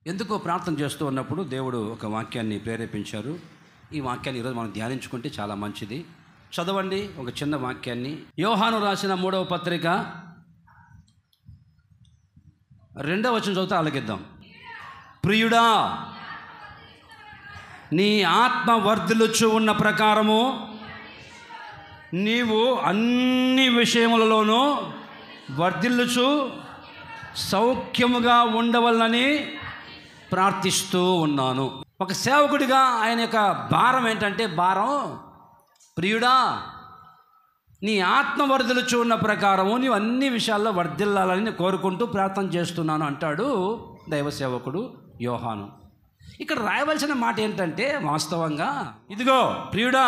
ఎందుకో ప్రార్థన చేస్తూ ఉన్నప్పుడు దేవుడు ఒక వాక్యాన్ని ప్రేరేపించారు. ఈ వాక్యాన్ని ఈరోజు మనం ధ్యానించుకుంటే చాలా మంచిది. చదవండి ఒక చిన్న వాక్యాన్ని. యోహాను రాసిన 3వ పత్రిక 2వ వచనం చదివితే ఆలకిద్దాం. ప్రియుడా, నీ ఆత్మ వర్ధిల్లుచు ఉన్న ప్రకారము నీవు అన్ని విషయములలోనూ వర్ధిల్లుచు సౌఖ్యముగా ఉండవలనని ప్రార్థిస్తూ ఉన్నాను. ఒక సేవకుడిగా ఆయన యొక్క భారం ఏంటంటే, ప్రియుడా, నీ ఆత్మ వర్ధిల్లుచు ఉన్న ప్రకారము నీవు అన్ని విషయాల్లో వర్ధిల్లాలని కోరుకుంటూ ప్రార్థన చేస్తున్నాను అంటాడు దైవ సేవకుడు యోహాను. ఇక్కడ రాయవలసిన మాట ఏంటంటే, వాస్తవంగా ఇదిగో ప్రియుడా,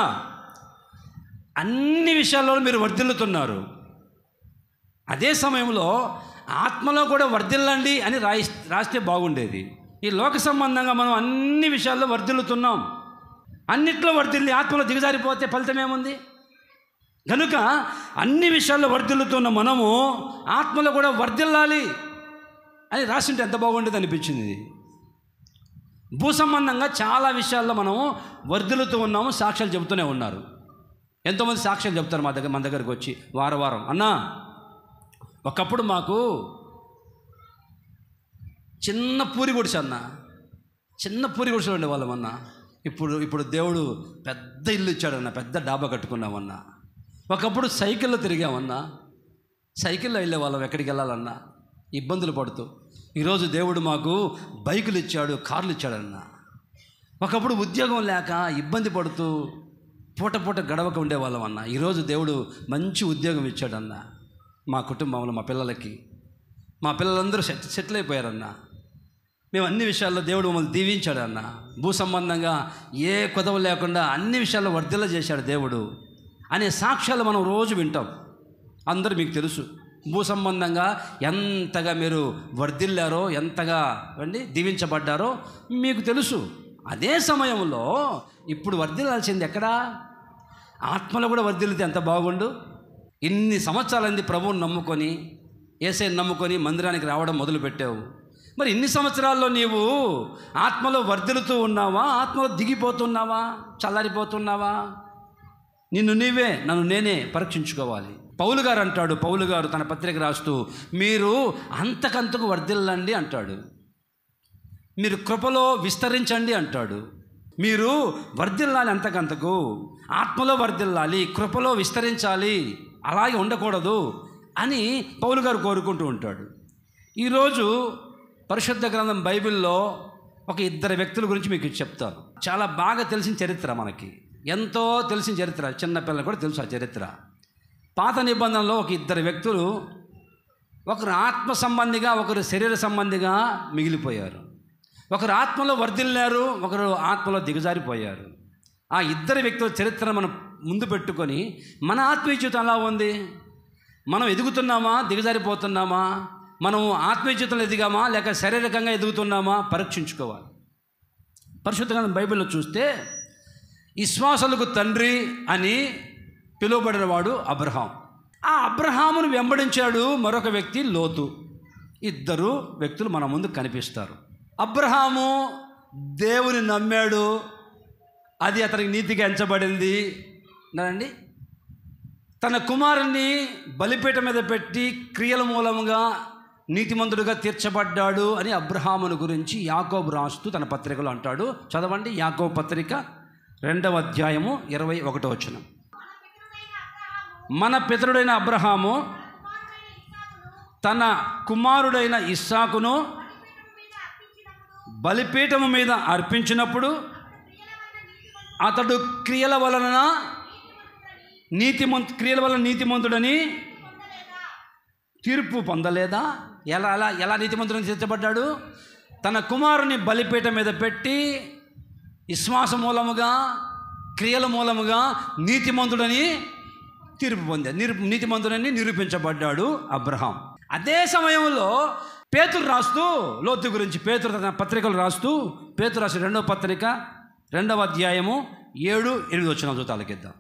అన్ని విషయాల్లో మీరు వర్ధిల్లుతున్నారు, అదే సమయంలో ఆత్మలో కూడా వర్ధిల్లండి అని రాస్తే బాగుండేది. ఈ లోక సంబంధంగా మనం అన్ని విషయాల్లో వర్ధిల్లుతున్నాం, అన్నిట్లో వర్ధిల్లి ఆత్మలో దిగజారిపోతే ఫలితం ఏముంది? కనుక అన్ని విషయాల్లో వర్ధిల్లుతున్న మనము ఆత్మలో కూడా వర్ధిల్లాలి అని రాసింటే ఎంత బాగుండేది అనిపించింది. భూ సంబంధంగా చాలా విషయాల్లో మనము వర్ధిల్లుతూ ఉన్నాము. సాక్ష్యాలు చెబుతూనే ఉన్నారు. ఎంతోమంది సాక్ష్యాలు చెప్తారు మన దగ్గరకు వచ్చి వారం అన్నా, ఒకప్పుడు మాకు చిన్న పూరి గుడిసె అన్న, చిన్న పూరి గుడిసెలు ఉండేవాళ్ళం అన్న. ఇప్పుడు దేవుడు పెద్ద ఇల్లు ఇచ్చాడన్న, పెద్ద డాబా కట్టుకున్నామన్నా. ఒకప్పుడు సైకిల్లో తిరిగామన్నా, సైకిల్లో వెళ్ళేవాళ్ళం ఎక్కడికి వెళ్ళాలన్నా ఇబ్బందులు పడుతూ. ఈరోజు దేవుడు మాకు బైకులు ఇచ్చాడు, కార్లు ఇచ్చాడన్నా. ఒకప్పుడు ఉద్యోగం లేక ఇబ్బంది పడుతూ పూట గడవక ఉండేవాళ్ళం అన్న. ఈరోజు దేవుడు మంచి ఉద్యోగం ఇచ్చాడన్నా. మా కుటుంబంలో మా పిల్లలందరూ సెటిల్ అయిపోయారన్నా. మేము అన్ని విషయాల్లో దేవుడు మమ్మల్ని దీవించాడన్నా. భూ సంబంధంగా ఏ కొదవ లేకుండా అన్ని విషయాల్లో వర్ధిల్ల చేశాడు దేవుడు అనే సాక్ష్యాలు మనం రోజు వింటాం. అందరూ మీకు తెలుసు, భూ సంబంధంగా ఎంతగా మీరు వర్ధిల్లారో, ఎంతగా దీవించబడ్డారో మీకు తెలుసు. అదే సమయంలో ఇప్పుడు వర్ధిల్లాల్సింది ఎక్కడా? ఆత్మలో కూడా వర్ధిల్లితే ఎంత బాగుండు. ఇన్ని సంవత్సరాలైంది ప్రభువుని నమ్ముకొని, యేసయ్యని నమ్ముకొని మందిరానికి రావడం మొదలుపెట్టావు. మరి ఇన్ని సంవత్సరాల్లో నీవు ఆత్మలో వర్ధిల్లుతూ ఉన్నావా? ఆత్మలో దిగిపోతున్నావా? చల్లారిపోతున్నావా? నన్ను నేనే పరీక్షించుకోవాలి. పౌలు గారు అంటాడు, పౌలు గారు తన పత్రిక రాస్తూ, మీరు అంతకంతకు వర్ధిల్లండి అంటాడు. మీరు కృపలో విస్తరించండి అంటాడు. మీరు వర్ధిల్లాలి, అంతకంతకు ఆత్మలో వర్ధిల్లాలి, కృపలో విస్తరించాలి, అలాగే ఉండకూడదు అని పౌలు గారు కోరుకుంటూ ఉంటాడు. ఈరోజు పరిశుద్ధ గ్రంథం బైబిల్లో ఒక 2 వ్యక్తుల గురించి మీకు చెప్తాను. చాలా బాగా తెలిసిన చరిత్ర, మనకి ఎంతో తెలిసిన చరిత్ర, చిన్నపిల్లలు కూడా తెలుసు ఆ చరిత్ర. పాత నిబంధనలో ఒక 2 వ్యక్తులు, ఒకరు ఆత్మ సంబంధిగా, ఒకరు శరీర సంబంధిగా మిగిలిపోయారు. ఒకరు ఆత్మలో వర్ధిల్లారు, ఒకరు ఆత్మలో దిగజారిపోయారు. ఆ 2 వ్యక్తుల చరిత్ర మనం ముందు పెట్టుకొని మన ఆత్మీయ జీవితం ఎలా ఉంది? మనం ఎదుగుతున్నామా, దిగజారిపోతున్నామా? మనం ఆత్మీయ జీవితంలో ఎదిగామా, లేక శారీరకంగా ఎదుగుతున్నామా పరీక్షించుకోవాలి. పరిశుద్ధంగా బైబిల్లో చూస్తే విశ్వాసులకు తండ్రి అని పిలువబడిన వాడు అబ్రహాం. ఆ అబ్రహామును వెంబడించాడు మరొక వ్యక్తి లోతు. 2 వ్యక్తులు మన ముందు కనిపిస్తారు. అబ్రహాము దేవుని నమ్మాడు, అది అతనికి నీతిగా ఎంచబడింది అండి. తన కుమారుణ్ణి బలిపీఠం మీద పెట్టి క్రియల మూలంగా నీతిమంతుడుగా తీర్చబడ్డాడు అని అబ్రహామును గురించి యాకోబు రాస్తూ తన పత్రికలో అంటాడు. చదవండి, యాకోబు పత్రిక 2వ అధ్యాయము 21వ వచనం. మన పితరుడైన అబ్రహాము తన కుమారుడైన ఇస్సాకును బలిపీఠము మీద అర్పించినప్పుడు అతడు క్రియల వలన నీతిమంతుడని తీర్పు పొందలేదా? ఎలా నీతిమంతుడని తీర్చబడ్డాడు? తన కుమారుని బలిపీఠం మీద పెట్టి విశ్వాస మూలముగా, క్రియల మూలముగా నీతిమంతుడని తీర్పు పొందాడు, నీతిమంతుడని నిరూపించబడ్డాడు అబ్రహాం. అదే సమయంలో పేతురు రాస్తూ లోతు గురించి, పేతురు తన పత్రికలు రాస్తూ, పేతురు రాసిన 2వ పత్రిక 2వ అధ్యాయము 7-8 వచనాలు చూతాలకిద్దాం.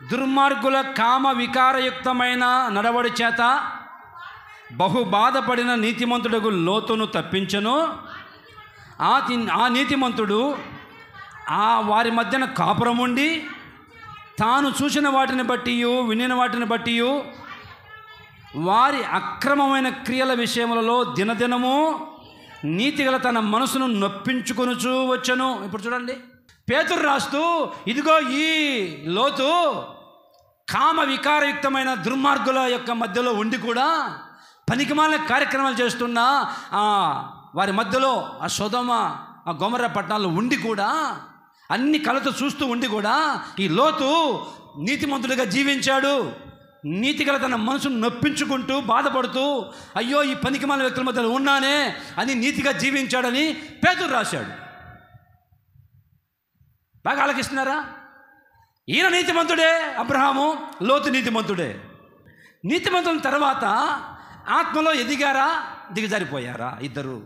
దుర్మార్గుల కామ వికారయుక్తమైన నడవడి చేత బహు బాధపడిన నీతిమంతుడకు లోతును తప్పించను. ఆ నీతిమంతుడు వారి మధ్యన కాపురం ఉండి తాను చూసిన వాటిని బట్టి వినిన వాటిని బట్టి వారి అక్రమమైన క్రియల విషయములలో దినదినము నీతిగల తన మనసును నొప్పించుకొనుచూ వచ్చను. ఇప్పుడు చూడండి, పేతురు రాస్తూ ఇదిగో ఈ లోతు కామ వికారయుక్తమైన దుర్మార్గుల యొక్క మధ్యలో ఉండి కూడా పనికిమాలిన కార్యక్రమాలు చేస్తున్న వారి మధ్యలో ఆ సొదొమ ఆ గొమొర్రా పట్టణాల్లో ఉండి కూడా అన్ని కళ్ళతో చూస్తూ ఉండి కూడా ఈ లోతు నీతిమంతుడిగా జీవించాడు. నీతిగల తన మనసును నొప్పించుకుంటూ బాధపడుతూ అయ్యో ఈ పనికిమాలిన వ్యక్తుల మధ్యలో ఉన్నానే అని నీతిగా జీవించాడని పేతురు రాశాడు. బాగా ఆలకిస్తున్నారా? ఈయన నీతిమంతుడే, అబ్రహాము, లోతు నీతిమంతుడే. నీతిమంతుల తర్వాత ఆత్మలో ఎదిగారా, దిగజారిపోయారా ఇద్దరు?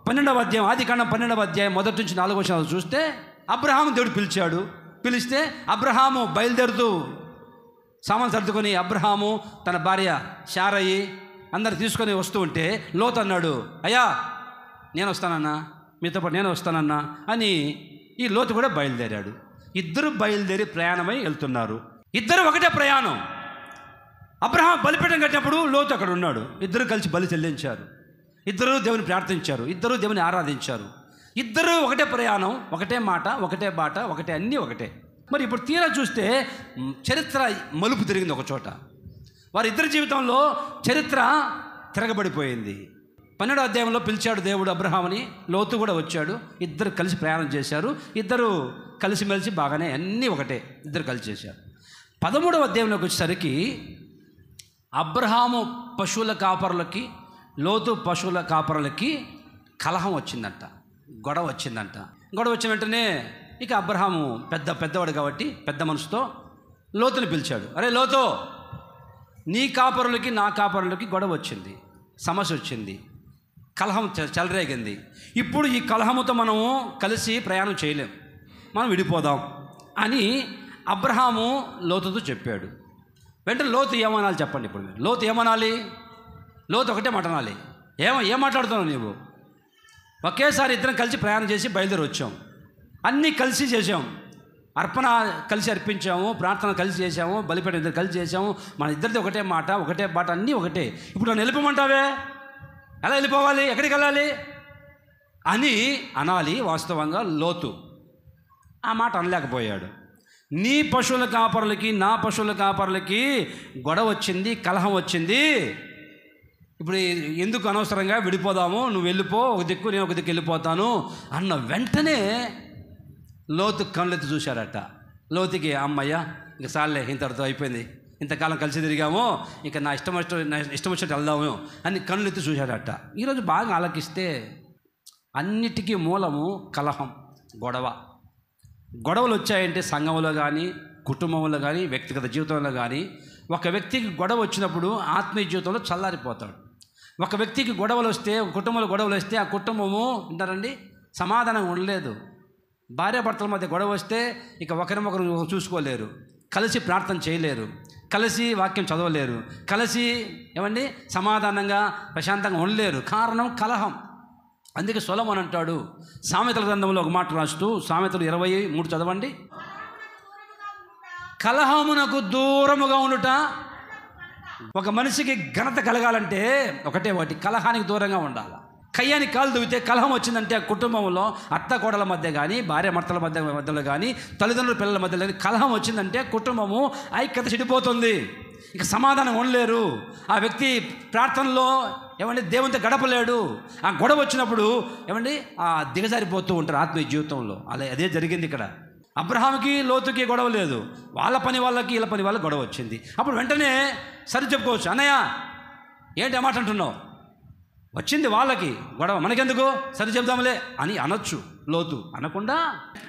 12వ అధ్యాయం, ఆదికాండం 12వ అధ్యాయం 1 నుంచి 4 వచనాలు చూస్తే అబ్రహాము దేవుడు పిలిచాడు. పిలిస్తే అబ్రహాము బయలుదేరుతూ సామాన్ సర్దుకొని అబ్రహాము తన భార్య శారయి అందరు తీసుకొని వస్తూ ఉంటే లోతు అన్నాడు, అయ్యా నేను వస్తానన్నా, మీతో పాటు నేను వస్తానన్నా అని ఈ లోతు కూడా బయలుదేరాడు. ఇద్దరు బయలుదేరి ప్రయాణమై వెళ్తున్నారు. ఇద్దరు ఒకటే ప్రయాణం. అబ్రహాం బలిపీఠం కట్టినప్పుడు లోతు అక్కడ ఉన్నాడు. ఇద్దరు కలిసి బలి చెల్లించారు. ఇద్దరు దేవుని ప్రార్థించారు. ఇద్దరు దేవుని ఆరాధించారు. ఇద్దరు ఒకటే ప్రయాణం, ఒకటే మాట, ఒకటే బాట, ఒకటే అన్నీ ఒకటే. మరి ఇప్పుడు తీరా చూస్తే చరిత్ర మలుపు తిరిగింది ఒక చోట. వారిద్దరి జీవితంలో చరిత్ర తిరగబడిపోయింది. 12వ అధ్యాయంలో పిలిచాడు దేవుడు అబ్రహాముని, లోతు కూడా వచ్చాడు. ఇద్దరు కలిసి ప్రయాణం చేశారు. ఇద్దరు కలిసిమెలిసి బాగానే అన్నీ ఒకటే, ఇద్దరు కలిసి చేశారు. 13వ అధ్యాయంలోకి వచ్చేసరికి అబ్రహాము పశువుల కాపరులకి, లోతు పశువుల కాపరులకి కలహం వచ్చిందంట, గొడవ వచ్చిందంట. గొడవ వచ్చిన వెంటనే ఇక అబ్రహాము పెద్దవాడు కాబట్టి పెద్ద మనసుతో లోతుని పిలిచాడు. అరే లోతు, నీ కాపరులకి నా కాపరులకి గొడవ వచ్చింది, సమస్య వచ్చింది, కలహం చెలరేగింది. ఇప్పుడు ఈ కలహముతో మనము కలిసి ప్రయాణం చేయలేం, మనం విడిపోదాం అని అబ్రహాము లోతుతో చెప్పాడు. వెంటనే లోతు ఏమనాలి చెప్పండి? ఇప్పుడు మీరు లోతు ఏమనాలి? లోతు ఒకటే మాట అనాలి. ఏం మాట్లాడుతున్నావు నీవు? ఒకేసారి ఇద్దరం కలిసి ప్రయాణం చేసి బయలుదేరి వచ్చాం, అన్నీ కలిసి చేసాం, అర్పణ కలిసి అర్పించాము, ప్రార్థన కలిసి చేసాము, బలిపీఠం ఇద్దరు కలిసి చేసాము, మన ఇద్దరిది ఒకటే మాట, ఒకటే బాట, అన్నీ ఒకటే. ఇప్పుడు నన్ను వెళ్ళిపోమంటావే? ఎలా వెళ్ళిపోవాలి? ఎక్కడికి వెళ్ళాలి అని అనాలి. వాస్తవంగా లోతు ఆ మాట అనలేకపోయాడు. నీ పశువుల కాపరులకి నా పశువుల కాపరులకి గొడవ వచ్చింది, కలహం వచ్చింది. ఇప్పుడు ఎందుకు అనవసరంగా విడిపోదాము, నువ్వు వెళ్ళిపో, ఒక దిక్కు నేను ఒక దిక్కు వెళ్ళిపోతాను అన్న వెంటనే లోతు కళ్ళెత్తి చూశారట. లోతుకి అమ్మయ్య ఇంక సార్లే, ఇంతటితో అయిపోయింది, ఇంతకాలం కలిసి తిరిగాము, ఇక నా ఇష్టం వచ్చినట్టు వెళ్దాము అని కళ్ళెత్తి చూశారట. ఈరోజు బాగా ఆలకిస్తే అన్నిటికీ మూలము కలహం, గొడవలు వచ్చాయంటే సంఘంలో కానీ, కుటుంబంలో కానీ, వ్యక్తిగత జీవితంలో కానీ. ఒక వ్యక్తికి గొడవ వచ్చినప్పుడు ఆత్మీయ జీవితంలో చల్లారిపోతాడు. ఒక వ్యక్తికి గొడవలు వస్తే, కుటుంబంలో గొడవలు వస్తే ఆ కుటుంబము ఉంటారండి సమాధానం ఉండలేదు. భార్యాభర్తల మధ్య గొడవ వస్తే ఇక ఒకరినొకరు చూసుకోలేరు, కలిసి ప్రార్థన చేయలేరు, కలిసి వాక్యం చదవలేరు, కలిసి ఏమండి సమాధానంగా ప్రశాంతంగా ఉండలేరు. కారణం కలహం. అందుకే సొలొమోను అంటాడు సామెతల గ్రంథంలో ఒక మాట రాస్తూ, సామెతలు 23 చదవండి. కలహమునకు దూరముగా ఉండుట. ఒక మనిషికి ఘనత కలగాలంటే ఒకటి కలహానికి దూరంగా ఉండాలి. కయ్యానికి కాలు దువ్వితే కలహం వచ్చిందంటే ఆ కుటుంబంలో అత్త కోడల మధ్య కానీ, భార్య భర్తల మధ్యలో కానీ, తల్లిదండ్రుల పిల్లల మధ్యలో కానీ కలహం వచ్చిందంటే కుటుంబము ఐక్యత చెడిపోతుంది. ఇక సమాధానం ఉండలేరు. ఆ వ్యక్తి ప్రార్థనలో ఏమండి దేవునితో గడపలేడు. ఆ గొడవ వచ్చినప్పుడు ఏమండి దిగజారిపోతూ ఉంటారు ఆత్మీయ జీవితంలో. అదే జరిగింది ఇక్కడ. అబ్రహాముకి లోతుకి గొడవ లేదు, వాళ్ళ పని వాళ్ళకి వీళ్ళ పని వాళ్ళకి గొడవ వచ్చింది. అప్పుడు వెంటనే సరి చెప్పుకోవచ్చు, అన్నయ్య ఏంటి ఆ మాట అంటున్నావు, వచ్చింది వాళ్ళకి గొడవ, మనకెందుకు, సరి చెప్దాంలే అని అనొచ్చు. లోతు అనకుండా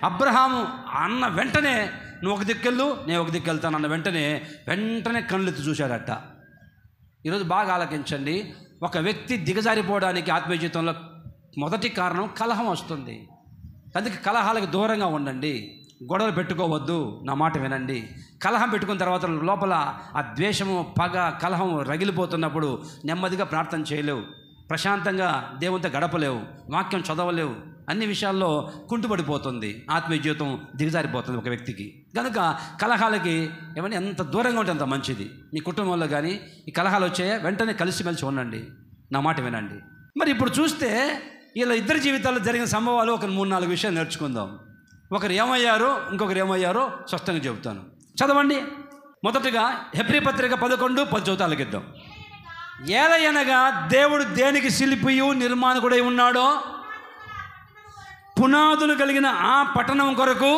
అబ్రహాము అన్న వెంటనే నువ్వు ఒక దిక్కెళ్ళు నేను ఒక దిక్కు వెళ్తాను అన్న వెంటనే కళ్ళెత్తి చూశాడట. ఈరోజు బాగా ఆలకించండి. ఒక వ్యక్తి దిగజారిపోవడానికి ఆత్మీయ జీవితంలో మొదటి కారణం కలహం వస్తుంది. అందుకే కలహాలకు దూరంగా ఉండండి, గొడవలు పెట్టుకోవద్దు, నా మాట వినండి. కలహం పెట్టుకున్న తర్వాత లోపల ఆ ద్వేషము, పగ, కలహం రగిలిపోతున్నప్పుడు నెమ్మదిగా ప్రార్థన చేయలేవు, ప్రశాంతంగా దేవునితో గడపలేవు, వాక్యం చదవలేవు, అన్ని విషయాల్లో కుంటుపడిపోతుంది, ఆత్మీయ జీవితం దిగజారిపోతుంది ఒక వ్యక్తికి. కనుక కలహాలకి ఏమన్నా ఎంత దూరంగా ఉంటే అంత మంచిది. మీ కుటుంబంలో కానీ ఈ కలహాలు వచ్చాయా, వెంటనే కలిసిమెలిసి ఉండండి, నా మాట వినండి. మరి ఇప్పుడు చూస్తే ఇలా ఇద్దరి జీవితాల్లో జరిగిన సంభవాలు ఒక 3-4 విషయాలు నేర్చుకుందాం. ఒకరు ఏమయ్యారో ఇంకొకరు ఏమయ్యారో స్పష్టంగా చెబుతాను, చదవండి. మొదటగా హెబ్రీ పత్రిక 11:10 చదువుతాలకిద్దాం. ఏలయనగా దేవుడు దేనికి శిల్పియు నిర్మాణకుడై ఉన్నాడో పునాదులు కలిగిన ఆ పట్టణం కొరకు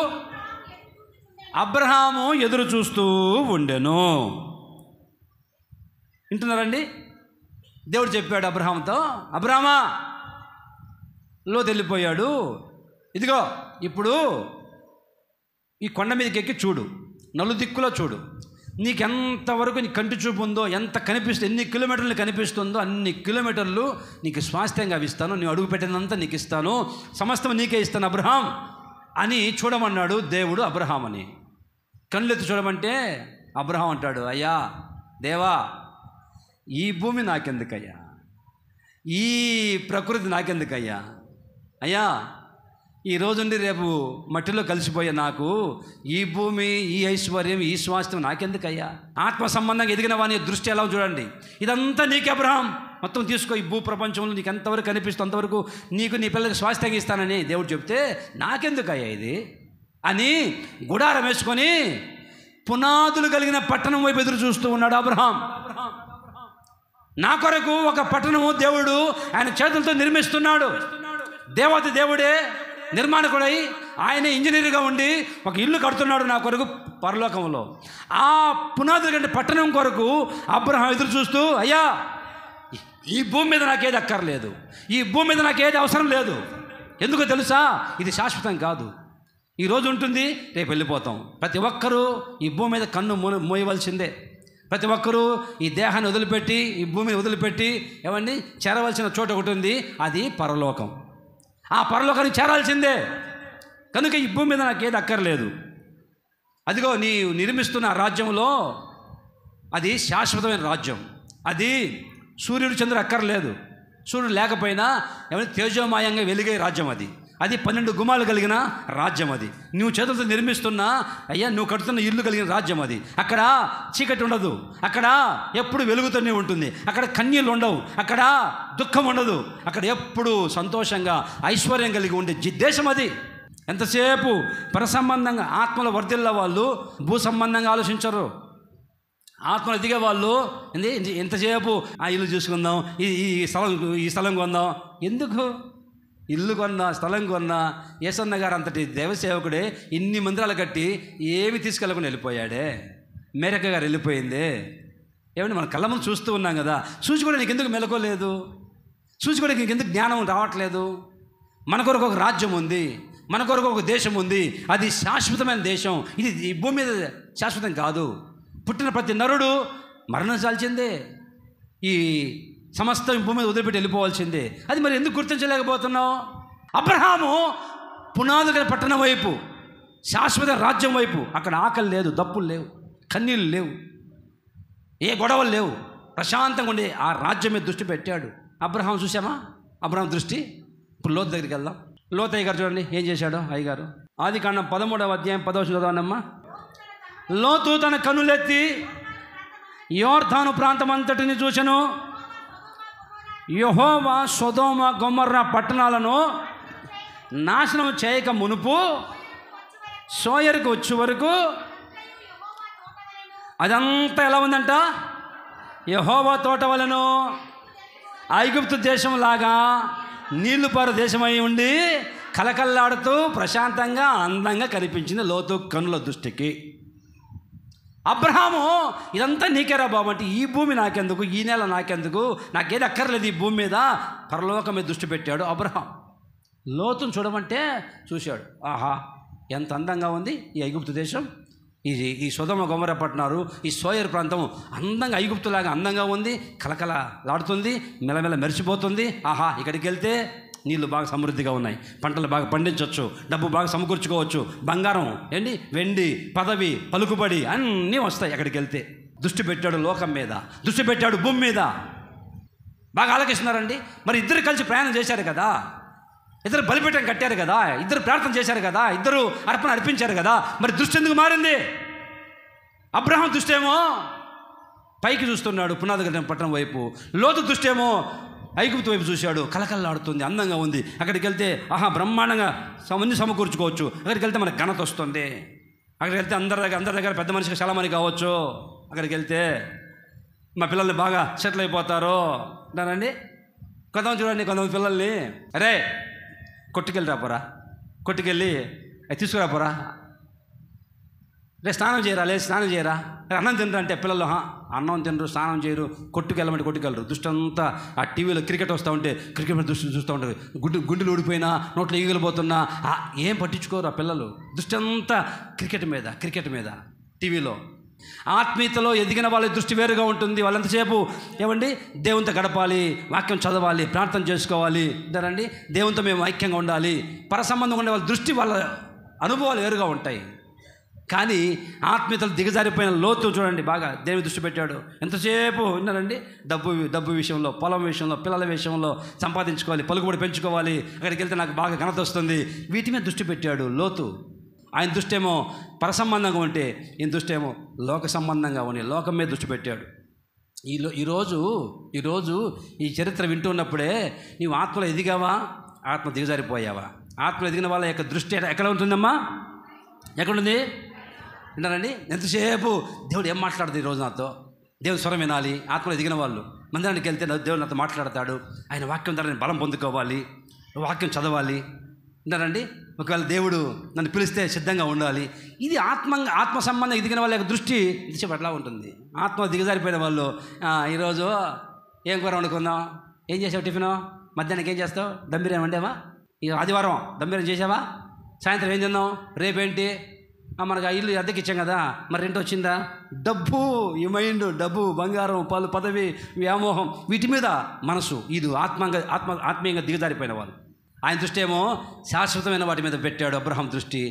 అబ్రహాము ఎదురు చూస్తూ ఉండెను. వింటున్నారండి? దేవుడు చెప్పాడు అబ్రహాముతో, అబ్రహామా, లోతు వెళ్ళిపోయాడు, ఇదిగో ఇప్పుడు ఈ కొండ మీదకి ఎక్కి చూడు, నలుదిక్కులో చూడు, నీకెంతవరకు నీ కంటి చూపు ఉందో, ఎంత కనిపిస్తుంది, ఎన్ని కిలోమీటర్లు కనిపిస్తుందో అన్ని కిలోమీటర్లు నీకు స్వాస్థ్యంగా ఇస్తాను, నీవు అడుగు పెట్టినంత నీకు ఇస్తాను, సమస్తం నీకే ఇస్తాను అబ్రహాం అని చూడమన్నాడు దేవుడు అబ్రహాం అని. కళ్ళెత్తి చూడమంటే అబ్రహాం అంటాడు, అయ్యా దేవా, ఈ భూమి నాకెందుకయ్యా, ఈ ప్రకృతి నాకెందుకయ్యా, అయ్యా ఈ రోజుండి రేపు మట్టిలో కలిసిపోయే నాకు ఈ భూమి, ఈ ఐశ్వర్యం, ఈ స్వాస్థ్యం నాకెందుకయ్యా? ఆత్మ సంబంధంగా ఎదిగిన వాని దృష్టి ఎలా చూడండి, ఇదంతా నీకే అబ్రహాం, మొత్తం తీసుకో, ఈ భూ ప్రపంచంలో నీకు ఎంతవరకు కనిపిస్తుంది అంతవరకు నీకు నీ పిల్లలకి స్వాస్థ్యంగా ఇస్తానని దేవుడు చెప్తే నాకెందుకయ్యా ఇది అని గుడారం వేసుకొని పునాదులు కలిగిన పట్టణం వైపు ఎదురు చూస్తూ ఉన్నాడు అబ్రహాం. నా కొరకు ఒక పట్టణము దేవుడు ఆయన చేతులతో నిర్మిస్తున్నాడు. దేవత దేవుడే నిర్మాణకుడై ఆయన ఇంజనీర్గా ఉండి ఒక ఇల్లు కడుతున్నాడు నా కొరకు పరలోకంలో. ఆ పునాదుల కంటే పట్టణం కొరకు అబ్రహాం ఎదురు చూస్తూ, అయ్యా ఈ భూమి మీద నాకేది అక్కర్లేదు, ఈ భూమి మీద నాకేది అవసరం లేదు. ఎందుకో తెలుసా, ఇది శాశ్వతం కాదు, ఈరోజు ఉంటుంది, రేపు వెళ్ళిపోతాం. ప్రతి ఒక్కరూ ఈ భూమి మీద కన్ను మోయవలసిందే. ప్రతి ఒక్కరూ ఈ దేహాన్ని వదిలిపెట్టి, ఈ భూమిని వదిలిపెట్టి ఏమండి చేరవలసిన చోట ఒకటి ఉంది, అది పరలోకం. ఆ పరలోకానికి చేరాల్సిందే. కనుక ఈ భూమి మీద నాకేది అక్కర్లేదు. అదిగో నీ నిర్మిస్తున్న రాజ్యంలో అది శాశ్వతమైన రాజ్యం, అది సూర్యుడు చంద్రుడు అక్కర్లేదు, సూర్యుడు లేకపోయినా ఏమైనా తేజోమయంగా వెలిగే రాజ్యం అది. అది 12 గుమ్మాలు కలిగిన రాజ్యం. అది నువ్వు చేతులతో నిర్మిస్తున్నా, అయ్యా నువ్వు కడుతున్న ఇల్లు కలిగిన రాజ్యం అది. అక్కడ చీకటి ఉండదు, అక్కడ ఎప్పుడు వెలుగుతూనే ఉంటుంది, అక్కడ కన్నీళ్ళు ఉండవు, అక్కడ దుఃఖం ఉండదు, అక్కడ ఎప్పుడు సంతోషంగా ఐశ్వర్యం కలిగి ఉండే దేశం అది. ఎంతసేపు పర సంబంధంగా ఆత్మలో వర్ధిల్ల వాళ్ళు భూ సంబంధంగా ఆలోచించరు. ఆత్మలు ఎదిగే వాళ్ళు ఎంతసేపు ఆ ఇల్లు చూసుకుందాం, ఈ స్థలం కొందాం. ఎందుకు? ఇల్లు కొన్నా, స్థలం కొన్నా, యేసన్న గారు అంతటి దేవసేవకుడే ఇన్ని మందిరాలు కట్టి ఏమి తీసుకెళ్ళకుండా వెళ్ళిపోయాడే. మేరక్క గారు వెళ్ళిపోయిందే. ఏమంటే మన కళ్ళ ముందు చూస్తూ ఉన్నాం కదా, చూసి కూడా నీకు ఎందుకు మెలకోలేదు? చూసి కూడా నీకు ఎందుకు జ్ఞానం రావట్లేదు? మన కొరకు ఒక రాజ్యం ఉంది, మన కొరకు ఒక దేశం ఉంది, అది శాశ్వతమైన దేశం. ఇది ఈ భూమి మీద శాశ్వతం కాదు. పుట్టిన ప్రతి నరుడు మరణించాల్సిందే, ఈ సమస్తం భూమి మీద వదిలిపెట్టి వెళ్ళిపోవాల్సిందే. అది మరి ఎందుకు గుర్తించలేకపోతున్నావు? అబ్రహాము పునాదుల పట్టణం వైపు, శాశ్వత రాజ్యం వైపు, అక్కడ ఆకలి లేదు, దప్పులు లేవు, కన్నీళ్ళు లేవు, ఏ గొడవలు లేవు, ప్రశాంతంగా ఉండి ఆ రాజ్యం మీద దృష్టి పెట్టాడు అబ్రహాం. చూసామా అబ్రహాం దృష్టి? ఇప్పుడు లోతు దగ్గరికి వెళ్దాం. లోతు అయ్యగారు చూడండి ఏం చేశాడో. అయ్యగారు ఆదికాండం 13వ అధ్యాయం 10వ చదవనమ్మా. లోతు తన కన్నులెత్తి యోర్దాను ప్రాంతం అంతటిని చూసెను. యెహోవా సొదొమ గొమొర్రా పట్టణాలను నాశనం చేయక మునుపు సోయరుకు వచ్చే వరకు అదంతా ఎలా ఉందంట? యెహోవా తోట వలెను, ఐగుప్తు దేశం లాగా నీళ్లు పారు దేశమై ఉండి కలకల్లాడుతూ ప్రశాంతంగా అందంగా కనిపించింది లోతు కన్నుల దృష్టికి. అబ్రహాము ఇదంతా నీకేరా బాబు అంటే, ఈ భూమి నాకెందుకు, ఈ నెల నాకెందుకు, నాకేది అక్కర్లేదు ఈ భూమి మీద, పరలోకం మీద దృష్టి పెట్టాడు అబ్రహాం. లోతును చూడమంటే చూశాడు. ఆహా ఎంత అందంగా ఉంది ఈ ఐగుప్తు దేశం, ఈ సొదొమ గొమొర్రా పట్టణాలు, ఈ సోయరు ప్రాంతం అందంగా ఐగుప్తులాగా అందంగా ఉంది, కలకలలాడుతుంది, మెల్లమెల్ల మెరిసిపోతుంది. ఆహా ఇక్కడికి వెళ్తే నీళ్ళు బాగా సమృద్ధిగా ఉన్నాయి, పంటలు బాగా పండించవచ్చు, డబ్బు బాగా సమకూర్చుకోవచ్చు, బంగారం ఏంటి వెండి, పదవి, పలుకుబడి అన్నీ వస్తాయి అక్కడికి వెళ్తే. దృష్టి పెట్టాడు లోకం మీద, దృష్టి పెట్టాడు భూమి మీద. బాగా ఆలోచిస్తున్నారండి. మరి ఇద్దరు కలిసి ప్రయాణం చేశారు కదా, ఇద్దరు బలిపీఠం కట్టారు కదా, ఇద్దరు ప్రార్థన చేశారు కదా, ఇద్దరు అర్పణ అర్పించారు కదా, మరి దృష్టి ఎందుకు మారింది? అబ్రహాం దృష్టి ఏమో పైకి చూస్తున్నాడు, పునాది పట్టణం వైపు. లోతు దృష్టి ఏమో ఐగుప్తు వైపు చూశాడు, కలకల్లాడుతుంది, అందంగా ఉంది. అక్కడికి వెళ్తే బ్రహ్మాండంగా మంది సమకూర్చుకోవచ్చు, అక్కడికి వెళ్తే మనకు ఘనత వస్తుంది, అక్కడికి వెళ్తే అందరి దగ్గర పెద్ద మనిషికి చలమని కావచ్చు, అక్కడికి వెళ్తే మా పిల్లల్ని బాగా సెటిల్ అయిపోతారు అంటారండి. కొంతమంది చూడండి, కొంతమంది పిల్లల్ని అరే కొట్టుకెళ్ళి రాపోరా, కొట్టుకెళ్ళి తీసుకురాపోరా, స్నానం చేయరా, అన్నం తినరా అంటే పిల్లలు అన్నం తినరు, స్నానం చేయరు, కొట్టుకెళ్ళమంటే కొట్టుకెళ్ళరు. దృష్టి అంతా ఆ టీవీలో క్రికెట్ వస్తూ ఉంటే క్రికెట్ మీద దృష్టి చూస్తూ ఉంటారు, గుండెలు ఊడిపోయినా, నోట్లో ఈగలిపోతున్నా ఏం పట్టించుకోరు ఆ పిల్లలు. దృష్టి అంతా క్రికెట్ మీద టీవీలో. ఆత్మీయతలో ఎదిగిన వాళ్ళ దృష్టి వేరుగా ఉంటుంది. వాళ్ళంతసేపు ఏమండి దేవునితో గడపాలి, వాక్యం చదవాలి, ప్రార్థన చేసుకోవాలి అంటారండి, దేవునితో మేము ఐక్యంగా ఉండాలి. పరసంబంధం ఉండే వాళ్ళ దృష్టి, వాళ్ళ అనుభవాలు వేరుగా ఉంటాయి. కానీ ఆత్మీయతలు దిగజారిపోయిన లోతు చూడండి, బాగా దేవుని దృష్టి పెట్టాడు. ఎంతసేపు విన్నారండి, డబ్బు విషయంలో, పొలం విషయంలో, పిల్లల విషయంలో సంపాదించుకోవాలి, పలుకుబడి పెంచుకోవాలి, అక్కడికి వెళ్తే నాకు బాగా ఘనత వస్తుంది, వీటి మీద దృష్టి పెట్టాడు లోతు. ఆయన దృష్టి ఏమో పరసంబంధంగా ఉంటే, ఈయన దృష్టి ఏమో లోక సంబంధంగా ఉండి లోకం మీద దృష్టి పెట్టాడు. ఈరోజు ఈ చరిత్ర వింటున్నప్పుడే నీవు ఆత్మలో ఎదిగావా, ఆత్మ దిగజారిపోయావా? ఆత్మలో ఎదిగిన వాళ్ళ యొక్క దృష్టి ఎక్కడ ఉంటుందమ్మా? ఎక్కడుంది వింటారండి? ఎంతసేపు దేవుడు ఏం మాట్లాడుతుంది ఈరోజు నాతో, దేవుని స్వరం వినాలి. ఆత్మలో ఎదిగిన వాళ్ళు మందిరానికి వెళ్తే దేవుడు నాతో మాట్లాడతాడు, ఆయన వాక్యం ద్వారా నేను బలం పొందుకోవాలి, వాక్యం చదవాలి వింటారండి. ఒకవేళ దేవుడు నన్ను పిలిస్తే సిద్ధంగా ఉండాలి. ఇది ఆత్మ సంబంధం ఎదిగిన వాళ్ళ యొక్క దృష్టి దిశ పట్ల ఉంటుంది. ఆత్మ దిగజారిపోయిన వాళ్ళు ఈరోజు ఏం కూర వండుకుందాం, ఏం చేసావు టిఫిన్, మధ్యాహ్నానికి ఏం చేస్తావు, దమ్ బిర్యానీ వండావా, ఈ ఆదివారం దమ్ బిర్యానీ చేసావా, సాయంత్రం ఏం తిన్నాం, రేపేంటి, మనకు ఆ ఇల్లు అద్దెకి ఇచ్చాం కదా, మరి రెంట్ వచ్చిందా, డబ్బు, ఈ మైండ్, డబ్బు, బంగారం, పదవి, వ్యామోహం, వీటి మీద మనసు. ఇది ఆత్మీయంగా దిగజారిపోయిన వాళ్ళు. ఆయన దృష్టి ఏమో శాశ్వతమైన వాటి మీద పెట్టాడు అబ్రహాం దృష్టి.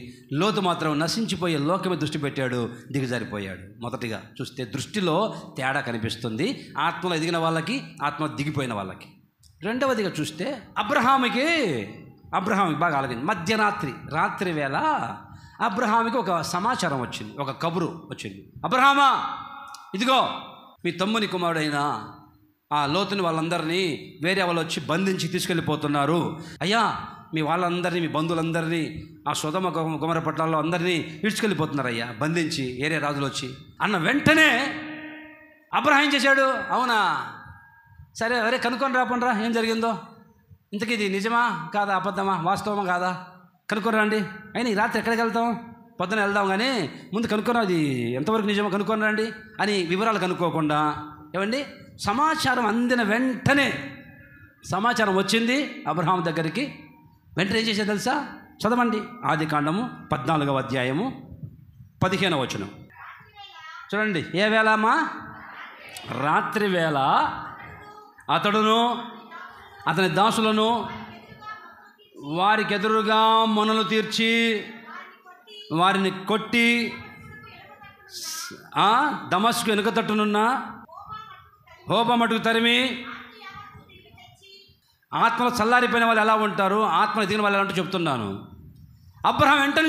లోతు మాత్రం నశించిపోయే లోకం మీద దృష్టి పెట్టాడు, దిగజారిపోయాడు. మొదటిగా చూస్తే దృష్టిలో తేడా కనిపిస్తుంది, ఆత్మలో ఎదిగిన వాళ్ళకి, ఆత్మ దిగిపోయిన వాళ్ళకి. రెండవదిగా చూస్తే అబ్రహాముకి బాగా ఆలోచించి, రాత్రి వేళ అబ్రహాముకి ఒక సమాచారం వచ్చింది, ఒక కబురు వచ్చింది. అబ్రహామా, ఇదిగో మీ తమ్ముని కుమారుడైన ఆ లోతుని వాళ్ళందరినీ వేరే వాళ్ళు వచ్చి బంధించి తీసుకెళ్ళిపోతున్నారు. అయ్యా, మీ వాళ్ళందరినీ, మీ బంధువులందరినీ ఆ సొదొమ గొమొర్రా పట్టణాల్లో అందరినీ విడిచుకెళ్ళిపోతున్నారు అయ్యా, బంధించి ఏరే రాజులు వచ్చి అన్న వెంటనే అబ్రహాం చేశాడు, అవునా, సరే అరే కనుక్కొని రాపండ్రా ఏం జరిగిందో, ఇంతకీ ఇది నిజమా కాదా, అబద్ధమా, వాస్తవమా కాదా కనుక్కొని రండి. అయినా ఈ రాత్రి ఎక్కడికి వెళ్తాం, పొద్దున వెళ్దాం కానీ ముందు కనుక్కొని అది ఎంతవరకు నిజమో కనుక్కొని రండి అని వివరాలు కనుక్కోకుండా ఏమండి, సమాచారం అందిన వెంటనే సమాచారం వచ్చింది అబ్రహాం దగ్గరికి. వెంటనే ఏం చేసేది తెలుసా? చదవండి, ఆదికాండము 14వ అధ్యాయము 15వ వచనం చూడండి. ఏ వేళమ్మా? రాత్రి వేళ అతడును అతని దాసులను వారికి ఎదురుగా మొనలు తీర్చి వారిని కొట్టి దమస్కు వెనుక తట్టునున్న హోబా మటుకు తరిమి. ఆత్మలో చల్లారిపోయిన వాళ్ళు ఎలా ఉంటారు, ఆత్మలు దిగిన వాళ్ళు ఎలా ఉంటారు చెప్తున్నాను. అబ్రహాం వెంటనే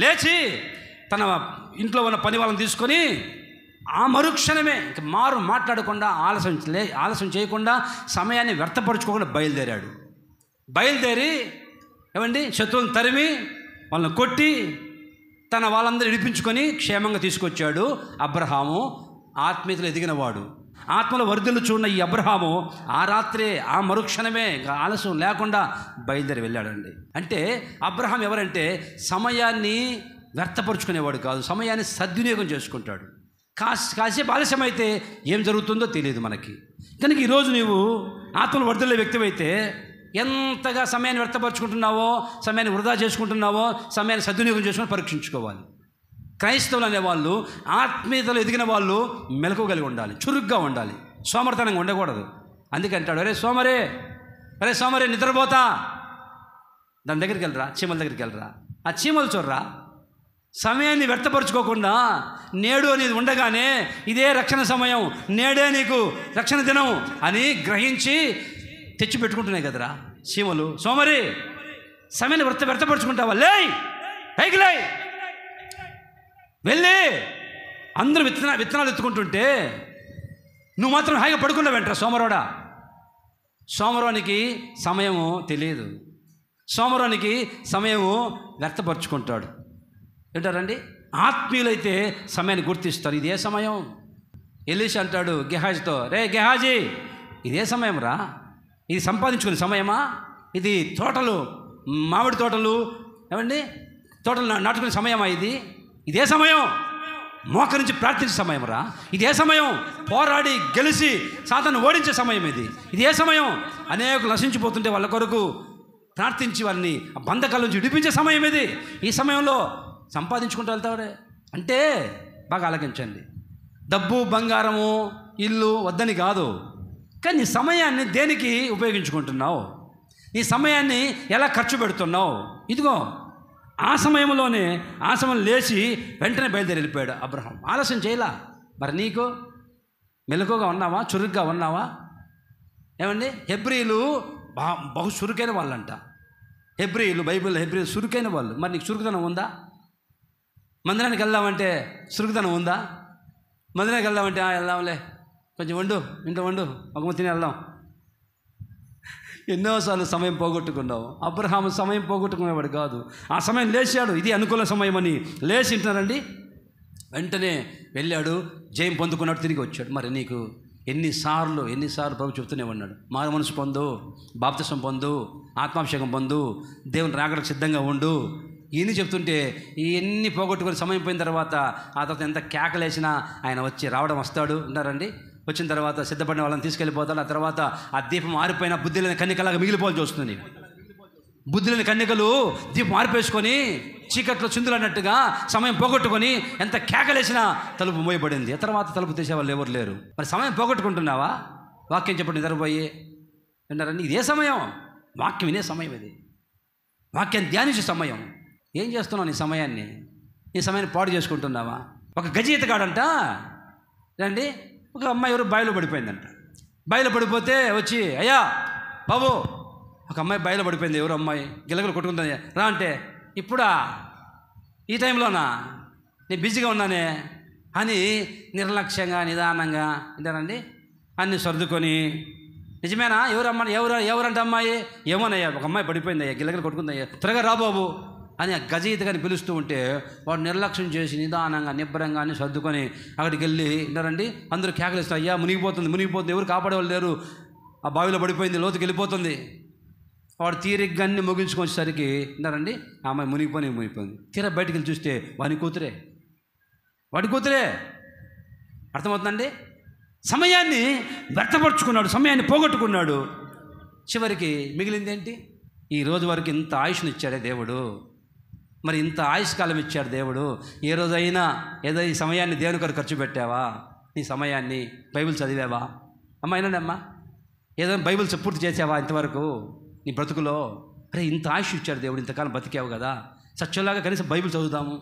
లేచి తన ఇంట్లో ఉన్న పని వాళ్ళని తీసుకొని ఆ మరుక్షణమే మాట్లాడకుండా ఆలస్యం చేయకుండా సమయాన్ని వ్యర్థపరచుకోకుండా బయలుదేరి ఏమండి శత్రువులను తరిమి వాళ్ళని కొట్టి తన వాళ్ళందరూ ఇడిపించుకొని క్షేమంగా తీసుకొచ్చాడు. అబ్రహాము ఆత్మీయతలో ఎదిగినవాడు, ఆత్మలో వర్ధిల్లు చూడన్న ఈ అబ్రహాము ఆ రాత్రే ఆ మరుక్షణమే ఆలస్యం లేకుండా బయలుదేరి వెళ్ళాడండి. అంటే అబ్రహాం ఎవరంటే సమయాన్ని వ్యర్థపరుచుకునేవాడు కాదు, సమయాన్ని సద్వినియోగం చేసుకుంటాడు. కాసేపు ఆలస్యం అయితే ఏం జరుగుతుందో తెలియదు మనకి. కనుక ఈరోజు నీవు ఆత్మలో వర్ధిల్లే వ్యక్తివైతే ఎంతగా సమయాన్ని వ్యర్థపరుచుకుంటున్నావో, సమయాన్ని వృధా చేసుకుంటున్నావో, సమయాన్ని సద్వినియోగం చేసుకుని పరీక్షించుకోవాలి. క్రైస్తవులు అనేవాళ్ళు, ఆత్మీయతలో ఎదిగిన వాళ్ళు మెలకువ కలిగి ఉండాలి, చురుగ్గా ఉండాలి, సోమరితనంగా ఉండకూడదు. అందుకే అంటాడు, అరే సోమరే నిద్రపోతా, దాని దగ్గరికి వెళ్ళరా, చీమల దగ్గరికి వెళ్ళరా, ఆ చీమలు చూడరా. సమయాన్ని వ్యర్థపరచుకోకుండా నేడు అనేది ఉండగానే ఇదే రక్షణ సమయం, నేడే నీకు రక్షణ దినం అని గ్రహించి తెచ్చిపెట్టుకుంటున్నాయి కదరా. సీమలు, సోమరి సమయాన్ని వ్యర్థపరుచుకుంటావా, పైకి లే, వెళ్ళి అందరూ విత్తనాలు ఎత్తుకుంటుంటే నువ్వు మాత్రం హాయిగా పడుకున్నావంటారా సోమరోడా. సోమరోనికి సమయము తెలియదు, సోమరోనికి సమయము వ్యర్థపరుచుకుంటాడు. ఏంటారండి, ఆత్మీయులైతే సమయాన్ని గుర్తిస్తారు. ఇదే సమయం. ఎలీషా అంటాడు గెహాజీతో, రే గెహాజీ, ఇదే సమయం రా, ఇది సంపాదించుకునే సమయమా, ఇది తోటలు, మామిడి తోటలు ఏమండి తోటలు నాటుకునే సమయమా, ఇదే సమయం. మోకరించి ప్రార్థించే సమయం రా, ఇదే సమయం. పోరాడి గెలిచి సాతాను ఓడించే సమయం ఇదే సమయం. అనేకులు నశించిపోతుంటే వాళ్ళ కొరకు ప్రార్థించి వారిని ఆ బంధకాల నుంచి విడిపించే సమయం ఇది. ఈ సమయంలో సంపాదించుకుంటూ వెళ్తాడే అంటే బాగా ఆలకించండి. డబ్బు, బంగారము, ఇల్లు వద్దని కాదు, కానీ నీ సమయాన్ని దేనికి ఉపయోగించుకుంటున్నావు, నీ సమయాన్ని ఎలా ఖర్చు పెడుతున్నావు. ఇదిగో ఆ సమయంలోనే ఆ సమయం లేచి వెంటనే బయలుదేరి వెళ్ళిపోయాడు అబ్రహాం. ఆలస్యం చేయలా. మరి నీకు మెలకుగా ఉన్నావా, చురుగ్గా ఉన్నావా? ఏమండి, హెబ్రీలు బహు చురుకైన వాళ్ళంట. బైబిల్ హెబ్రీలు చురుకైన వాళ్ళు. మరి నీకు చురుకుదనం ఉందా? మందిరానికి వెళ్దామంటే చురుకుదనం ఉందా? మందిరానికి వెళ్దామంటే వెళ్దాంలే, కొంచెం వండు, ఇంట్లో వండు, ఒక తిని వెళ్దాం. ఎన్నోసార్లు సమయం పోగొట్టుకున్నావు. అబ్రహాము సమయం పోగొట్టుకునేవాడు కాదు. ఆ సమయం లేచాడు, ఇది అనుకూల సమయం అని లేచి ఇంటున్నారండి, వెంటనే వెళ్ళాడు, జయం పొందుకున్నాడు, తిరిగి వచ్చాడు. మరి నీకు ఎన్నిసార్లు ప్రభు చెప్తూనే ఉన్నాడు, మారు మనసు పొందు, బాప్తిసం పొందు, ఆత్మాభిషేకం పొందు, దేవుని రాకడకు సిద్ధంగా ఉండు. ఇవన్నీ చెప్తుంటే ఇవన్నీ పోగొట్టుకుని సమయం పోయిన తర్వాత ఆ తర్వాత ఎంత కేకలేసినా ఆయన రావడం వస్తాడు ఉన్నారండి. వచ్చిన తర్వాత సిద్ధపడిన వాళ్ళని తీసుకెళ్ళిపోతాడు. ఆ తర్వాత ఆ దీపం ఆరిపోయిన బుద్ధి లేని కన్యకలాగా మిగిలిపోవాల్సి వస్తుంది. బుద్ధి లేని కన్యకలు దీపం ఆరిపేసుకొని చీకట్లో చిందులు అన్నట్టుగా సమయం పోగొట్టుకొని ఎంత కేకలేసినా తలుపు మోయబడింది. ఆ తర్వాత తలుపు తీసే వాళ్ళు ఎవరు లేరు. మరి సమయం పోగొట్టుకుంటున్నావా? వాక్యం చెప్పండి, నిద్రపోయి విన్నారండి. ఇదే సమయం, వాక్యం వినే సమయం ఇది, వాక్యాన్ని ధ్యానించే సమయం. ఏం చేస్తున్నావు నీ సమయాన్ని? నీ సమయాన్ని పాడు చేసుకుంటున్నావా? ఒక గజయితగాడంట రండి, ఒక అమ్మాయి ఎవరు బావిలో పడిపోయిందంట. బావిలో పడిపోతే వచ్చి, అయ్యా బాబు, ఒక అమ్మాయి బావిలో పడిపోయింది, ఎవరు అమ్మాయి గిలగలు కొట్టుకుంటుంది రా అంటే, ఇప్పుడా ఈ టైంలోనా, నేను బిజీగా ఉన్నానే అని నిర్లక్ష్యంగా నిదానంగా ఇంటారండి అన్నీ సర్దుకొని, నిజమేనా, ఎవరంటే అమ్మాయి, ఏమోనయ్యా ఒక అమ్మాయి పడిపోయింది అయ్యా, గిలగలు కొట్టుకుందయ్యా, త్వరగా రా బాబు అని ఆ గజయితగాని పిలుస్తూ ఉంటే వాడు నిర్లక్ష్యం చేసి నిదానంగా నిబ్బరంగా అన్ని సర్దుకొని అక్కడికి వెళ్ళి విన్నారండి, అందరూ కేకలిస్తారు, అయ్యా మునిగిపోతుంది, ఎవరు కాపాడేవాళ్ళు లేరు, ఆ బావిలో పడిపోయింది, లోతుకి వెళ్ళిపోతుంది. వాడు తీరిగ్గా అన్ని ముగించుకొచ్చేసరికి విన్నారండి ఆ అమ్మాయి మునిగిపోయింది. తీరా బయటికి వెళ్ళి చూస్తే వాడి కూతురే. అర్థమవుతుందండి? సమయాన్ని వ్యర్థపరుచుకున్నాడు, సమయాన్ని పోగొట్టుకున్నాడు. చివరికి మిగిలింది ఏంటి? ఈ రోజు వరకు ఇంత ఆయుష్ని ఇచ్చాడే దేవుడు, మరి ఇంత ఆయుష్కాలం ఇచ్చాడు దేవుడు. ఏ రోజైనా ఏదో ఈ సమయాన్ని దేవుని కొరకు ఖర్చు పెట్టావా? నీ సమయాన్ని బైబిల్ చదివావా? అమ్మాయినానమ్మా, ఏదైనా బైబిల్ పూర్తి చేసావా ఇంతవరకు నీ బ్రతుకులో? అరే ఇంత ఆయుష్ ఇచ్చాడు దేవుడు, ఇంతకాలం బతికావు కదా, సత్యంలాగా కనీసం బైబిల్ చదువుదాము,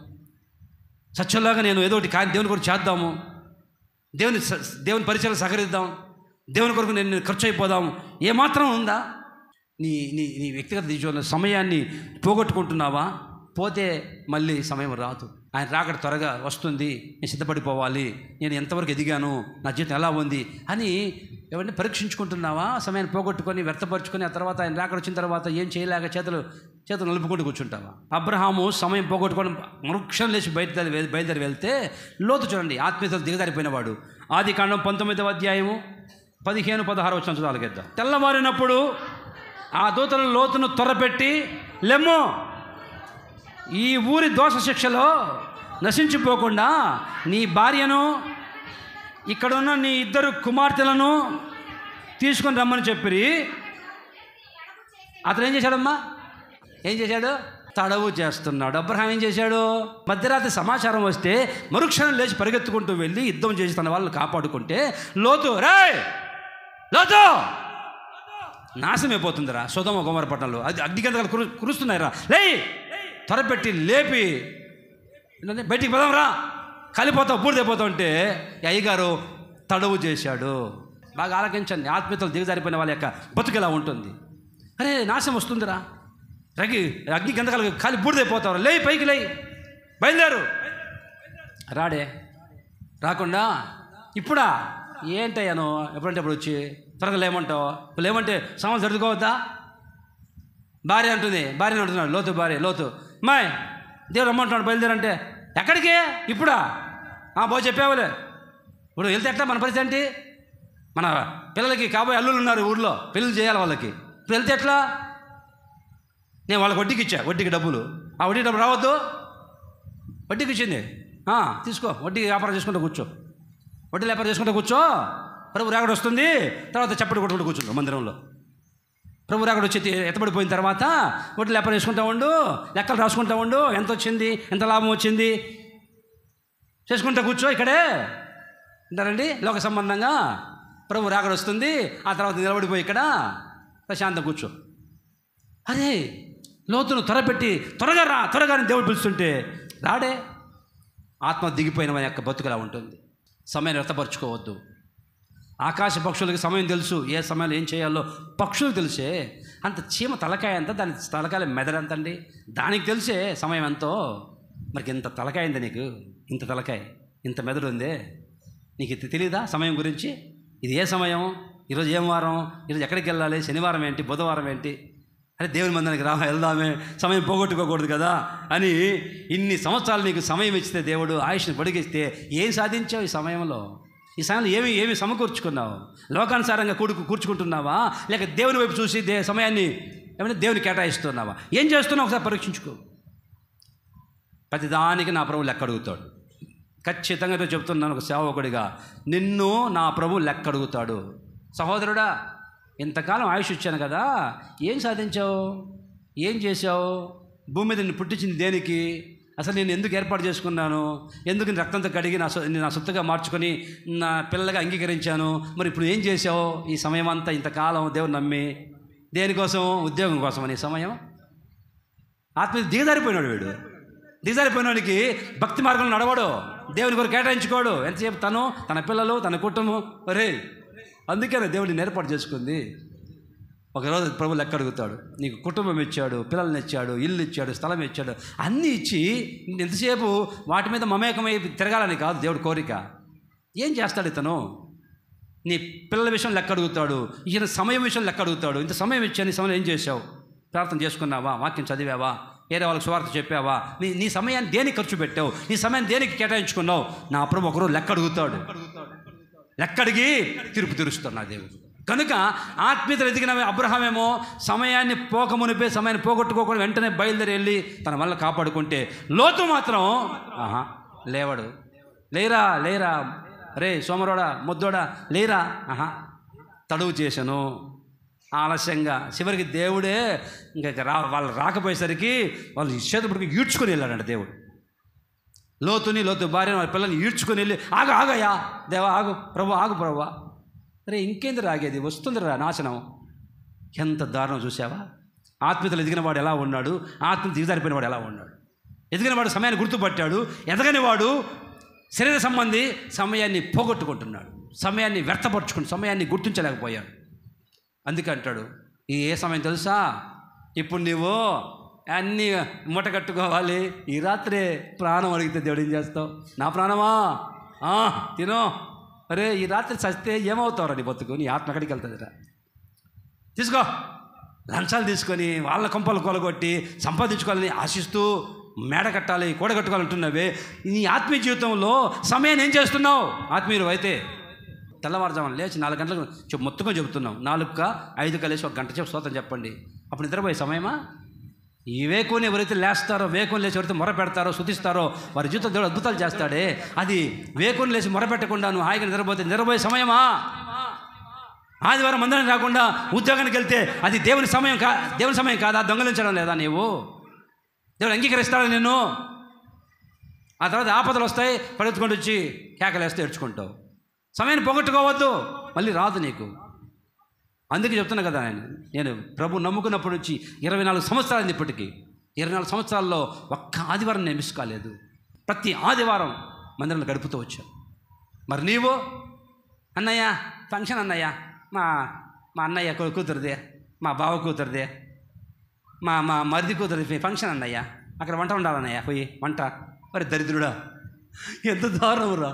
సత్యంలాగా నేను ఏదో ఒకటి దేవుని కొరకు చేద్దాము, దేవుని పరిచయం సహకరిద్దాం, దేవుని కొరకు నేను ఖర్చు అయిపోదాం, ఏమాత్రం ఉందా? నీ నీ నీ వ్యక్తిగత జీవితంలో సమయాన్ని పోగొట్టుకుంటున్నావా? పోతే మళ్ళీ సమయం రాదు. ఆయన రాకడ త్వరగా వస్తుంది, నేను సిద్ధపడిపోవాలి, నేను ఎంతవరకు ఎదిగాను, నా జీవితం ఎలా ఉంది అని ఏమంటే పరీక్షించుకుంటున్నావా? సమయాన్ని పోగొట్టుకొని వ్యర్థపరుచుకొని ఆ తర్వాత ఆయన రాకడ వచ్చిన తర్వాత ఏం చేయలేక చేతులు నలుపుకుంటూ కూర్చుంటావా? అబ్రహాము సమయం పోగొట్టుకొని మరుక్షణం లేచి బయలుదేరి వెళ్తే లోతు చూడండి, ఆత్మీయతలు దిగజారిపోయినవాడు. ఆదికాండం 19వ అధ్యాయము 15-16 వచ్చిన చదవగలుగుతాం. తెల్లవారినప్పుడు ఆ దూతలు లోతును త్వరపెట్టి, లెమ్ము, ఈ ఊరి దోష శిక్షలో నశించిపోకుండా నీ భార్యను, ఇక్కడున్న నీ 2 కుమార్తెలను తీసుకొని రమ్మని చెప్పిరి. అతను ఏం చేశాడమ్మా? తడవు చేస్తున్నాడు. అబ్రహాం ఏం చేశాడు? మధ్యరాత్రి సమాచారం వస్తే మరుక్షణం లేచి పరిగెత్తుకుంటూ వెళ్ళి యుద్ధం చేసి తన వాళ్ళని కాపాడుకుంటే లోతు నాశనం అయిపోతుందిరా సొదొమ గొమొర్రా పట్టణంలో. అది అగ్నిగంధకాలు కురుస్తున్నాయిరా, త్వరపెట్టి లేపి బయటికి పోదాం రా, కలిపోతావు, బూడిదైపోతావు అంటే అయ్యగారు తడవు చేశాడు. బాగా ఆలకించండి, ఆత్మీయతలు దిగజారిపోయిన వాళ్ళ యొక్క బతుకు ఎలా ఉంటుంది. అరే నాశనం వస్తుందిరా, అగ్ని గంధకాలు కాలి బూడిదైపోతావు, లే పైకి లే, బయలుదేరు. రాడే, రాకుండా ఇప్పుడా ఏంటయ్యాను ఎప్పుడంటే అప్పుడు వచ్చి త్వరగా లేమంటావు. ఇప్పుడు లేమంటే సామాన్లు సర్దుకోవద్దా? భార్య అంటుంది, భార్యని అంటున్నాడు, లోతు భార్య, లోతు మాయ్ దేవుడు రమ్మంటున్నాడు బయలుదేరంటే ఎక్కడికి ఇప్పుడా? బాగా చెప్పావులే. ఇప్పుడు వెళ్తే ఎట్లా మన పరిస్థితి ఏంటి? మన పిల్లలకి కాబోయే అల్లులు ఉన్నారు ఊళ్ళో, పెళ్ళిళ్ళు చేయాలి వాళ్ళకి. ఇప్పుడు వెళ్తే ఎట్లా? నేను వాళ్ళకి వడ్డీకి ఇచ్చా, వడ్డీకి డబ్బులు. ఆ వడ్డీ డబ్బులు రావద్దు, వడ్డీకి ఇచ్చింది తీసుకో, వడ్డీ వ్యాపారం చేసుకుంటూ కూర్చో, వడ్డీ వ్యాపారం చేసుకుంటూ కూర్చో. ప్రభు రాకడ వస్తుంది, తర్వాత చప్పటి కొట్టుకుంటూ కూర్చుంటాం మందిరంలో. ప్రభు రాకడ వచ్చి ఎత్తబడిపోయిన తర్వాత వడ్డీ వ్యాపారం చేసుకుంటూ ఉండు, లెక్కలు రాసుకుంటూ ఉండు, ఎంత వచ్చింది, ఎంత లాభం వచ్చింది చేసుకుంటూ కూర్చో ఇక్కడే అంటారండి. లోక సంబంధంగా ప్రభు రాకడ వస్తుంది, ఆ తర్వాత నిలబడిపోయి ఇక్కడ ప్రశాంతం కూర్చో. అరే లోతును త్వరపెట్టి త్వరగా రా, త్వరగా దేవుడు పిలుస్తుంటే రాడే. ఆత్మ దిగిపోయిన మన యొక్క బతుకులా ఉంటుంది. సమయాన్ని వ్యర్థపరచుకోవద్దు. ఆకాశ పక్షులకి సమయం తెలుసు, ఏ సమయంలో ఏం చేయాలో పక్షులకు తెలిసే. అంత చీమ తలకాయ అంతా, దాని తలకాయ మెదడంతండి, దానికి తెలిసే సమయం ఎంతో. మరి ఇంత తలకాయ ఉంది నీకు, ఇంత తలకాయ, ఇంత మెదడు ఉందే, నీకు ఇది తెలియదా సమయం గురించి? ఇది ఏ సమయం, ఈరోజు ఏం వారం, ఈరోజు ఎక్కడికి వెళ్ళాలి, శనివారం ఏంటి, బుధవారం ఏంటి, అరే దేవుని మందిరానికి వెళ్దామే, సమయం పోగొట్టుకోకూడదు కదా అని ఇన్ని సంవత్సరాలు నీకు సమయం ఇస్తే, దేవుడు ఆయుష్ని పొడిగిస్తే ఏం సాధించావు ఈ సమయంలో? ఈ సమయంలో ఏమి సమకూర్చుకున్నావు? లోకానుసారంగా కూర్చుకుంటున్నావా, లేక దేవుని వైపు చూసి సమయాన్ని ఏమైనా దేవుని కేటాయిస్తున్నావా? ఏం చేస్తున్నావు ఒకసారి పరీక్షించుకో. ప్రతిదానికి నా ప్రభువు లెక్క అడుగుతాడు. ఖచ్చితంగా చెప్తున్నాను ఒక సేవకుడిగా, నిన్ను నా ప్రభువు లెక్క అడుగుతాడు. సహోదరుడా, ఇంతకాలం ఆయుష్ ఇచ్చాను కదా, ఏం సాధించావు, ఏం చేశావు, భూమి మీద నిన్ను పుట్టించింది దేనికి, అసలు నేను ఎందుకు ఏర్పాటు చేసుకున్నాను, ఎందుకు నేను రక్తంతో కడిగి నా సొత్తుగా మార్చుకొని నా పిల్లలుగా అంగీకరించాను, మరి ఇప్పుడు ఏం చేసావు ఈ సమయం అంతా, ఇంతకాలం దేవుని నమ్మి దేనికోసం, ఉద్యోగం కోసం అని సమయం. ఆత్మ దిగజారిపోయినాడు వీడు. దిగజారిపోయినోడికి భక్తి మార్గంలో నడవడు, దేవుని కొరకు కేటాయించుకోడు. ఎంతసేపు తను, తన పిల్లలు, తన కుటుంబం. ఒరే అందుకే దేవుడిని ఏర్పాటు చేసుకుంది. ఒకరోజు ప్రభు లెక్క అడుగుతాడు. నీకు కుటుంబం ఇచ్చాడు, పిల్లల్ని ఇచ్చాడు, ఇల్లు ఇచ్చాడు, స్థలం ఇచ్చాడు, అన్నీ ఇచ్చి ఎంతసేపు వాటి మీద మమేకమై తిరగాలని కాదు దేవుడి కోరిక. ఏం చేస్తాడు ఇతను? నీ పిల్లల విషయం లెక్క అడుగుతాడు, ఈయన సమయం విషయం లెక్క అడుగుతాడు. ఇంత సమయం ఇచ్చాను, నీ సమయం ఏం చేసావు? ప్రార్థన చేసుకున్నావా, వాక్యం చదివావా, వేరే వాళ్ళకి సువార్త చెప్పావా, నీ సమయాన్ని దేనికి ఖర్చు పెట్టావు, నీ సమయాన్ని దేనికి కేటాయించుకున్నావు? నా ప్రభు ఒకరోజు లెక్క అడుగుతాడు. లెక్క అడిగి తీర్పు తీరుస్తాడు నా దేవుడు. కనుక ఆత్మీయతలు ఎదిగిన అబ్రహామేమో సమయాన్ని పోకమునిపే, సమయాన్ని పోగొట్టుకోకుండా వెంటనే బయలుదేరి వెళ్ళి తన వల్ల కాపాడుకుంటే, లోతు మాత్రం లేవాడు. లేరా లేరా, రే సోమరోడా ముద్దోడా లేరా, తడువు చేశాను ఆలస్యంగా. చివరికి దేవుడే ఇంకా వాళ్ళు రాకపోయేసరికి వాళ్ళు ఇచ్చేటప్పటికి ఈడ్చుకొని వెళ్ళాడంట దేవుడు. లోతు భార్యను వాళ్ళ పిల్లల్ని ఈడ్చుకొని వెళ్ళి, ఆగయ్యా దేవా, ఆగు ప్రభు, ఆగు ప్రభు. అరే ఇంకేంది రాగేది, వస్తుందిరా నాశనం. ఎంత దారుణం చూసావా? ఆత్మీయతలు ఎదిగిన వాడు ఎలా ఉన్నాడు, ఆత్మీయత దిగజారిపోయిన వాడు ఎలా ఉన్నాడు? ఎదిగిన వాడు సమయాన్ని గుర్తుపట్టాడు, ఎదగని వాడు శరీర సంబంధి సమయాన్ని పోగొట్టుకుంటున్నాడు, సమయాన్ని వ్యర్థపరుచుకుంటు, సమయాన్ని గుర్తించలేకపోయాడు. అందుకే అంటాడు, ఈ ఏ సమయం తెలుసా? ఇప్పుడు నువ్వు అన్నీ మూట కట్టుకోవాలి, ఈ రాత్రే ప్రాణం అడిగితే దేవుడు ఏం చేస్తావు? నా ప్రాణమా తినో, అరే ఈ రాత్రి చస్తే ఏమవుతావురా నీ బతుకు, నీ ఆత్మ ఎక్కడికి వెళ్తుందిరా? తీసుకో, లంచాలు తీసుకొని వాళ్ళ కొంపలు కొలగొట్టి సంపాదించుకోవాలని ఆశిస్తూ మేడ కట్టాలి, కూడగట్టుకోవాలంటున్నావే. నీ ఆత్మీయ జీవితంలో సమయాన్ని ఏం చేస్తున్నావు? ఆత్మీయులు అయితే తెల్లవారుజామున లేచి 4 గంటలకు మొత్తుకొని చెబుతున్నాం, 4-5 లేచి 1 గంట చెప్పు స్తోత్రం చెప్పండి. అప్పుడు నిద్రపోయే సమయమా? ఈ వేకుని ఎవరైతే లేస్తారో, వేకుని లేచి ఎవరైతే మొర పెడతారో, శుతిస్తారో వారి జీవితం దేవుడు అద్భుతాలు చేస్తాడే. అది వేకుని లేచి మొర పెట్టకుండా నువ్వు హాయిగా నిద్రపోయే సమయమా? ఆదివారం మందిరం రాకుండా ఉద్యోగానికి వెళ్తే అది దేవుని సమయం కాదా? దొంగలించడం లేదా నీవు? దేవుడు అంగీకరిస్తాడు నిన్ను. ఆ తర్వాత ఆపదలు వస్తాయి, పరిగెత్తుకుంటూ వచ్చి కేకలేస్తే ఏడ్చుకుంటావు. సమయాన్ని పోగొట్టుకోవద్దు, మళ్ళీ రాదు నీకు. అందుకే చెప్తున్నా కదా, నేను ప్రభు నమ్ముకున్నప్పటి నుంచి 24 సంవత్సరాలు, ఇప్పటికీ 24 సంవత్సరాల్లో ఒక్క ఆదివారం నేను మిస్ కాలేదు. ప్రతి ఆదివారం మందిరంలో గడుపుతూ వచ్చాను. మరి నీవు? అన్నయ్య ఫంక్షన్, అన్నయ్య మా అన్నయ్య కూతురుదే, మా బావ కూతురిదే, మా మా మరిది కూతురి ఫంక్షన్ అన్నయ్యా, అక్కడ వంట ఉండాలన్నయ్యా, పోయి వంట. మరి దరిద్రుడా, ఎంత దారుణంరా!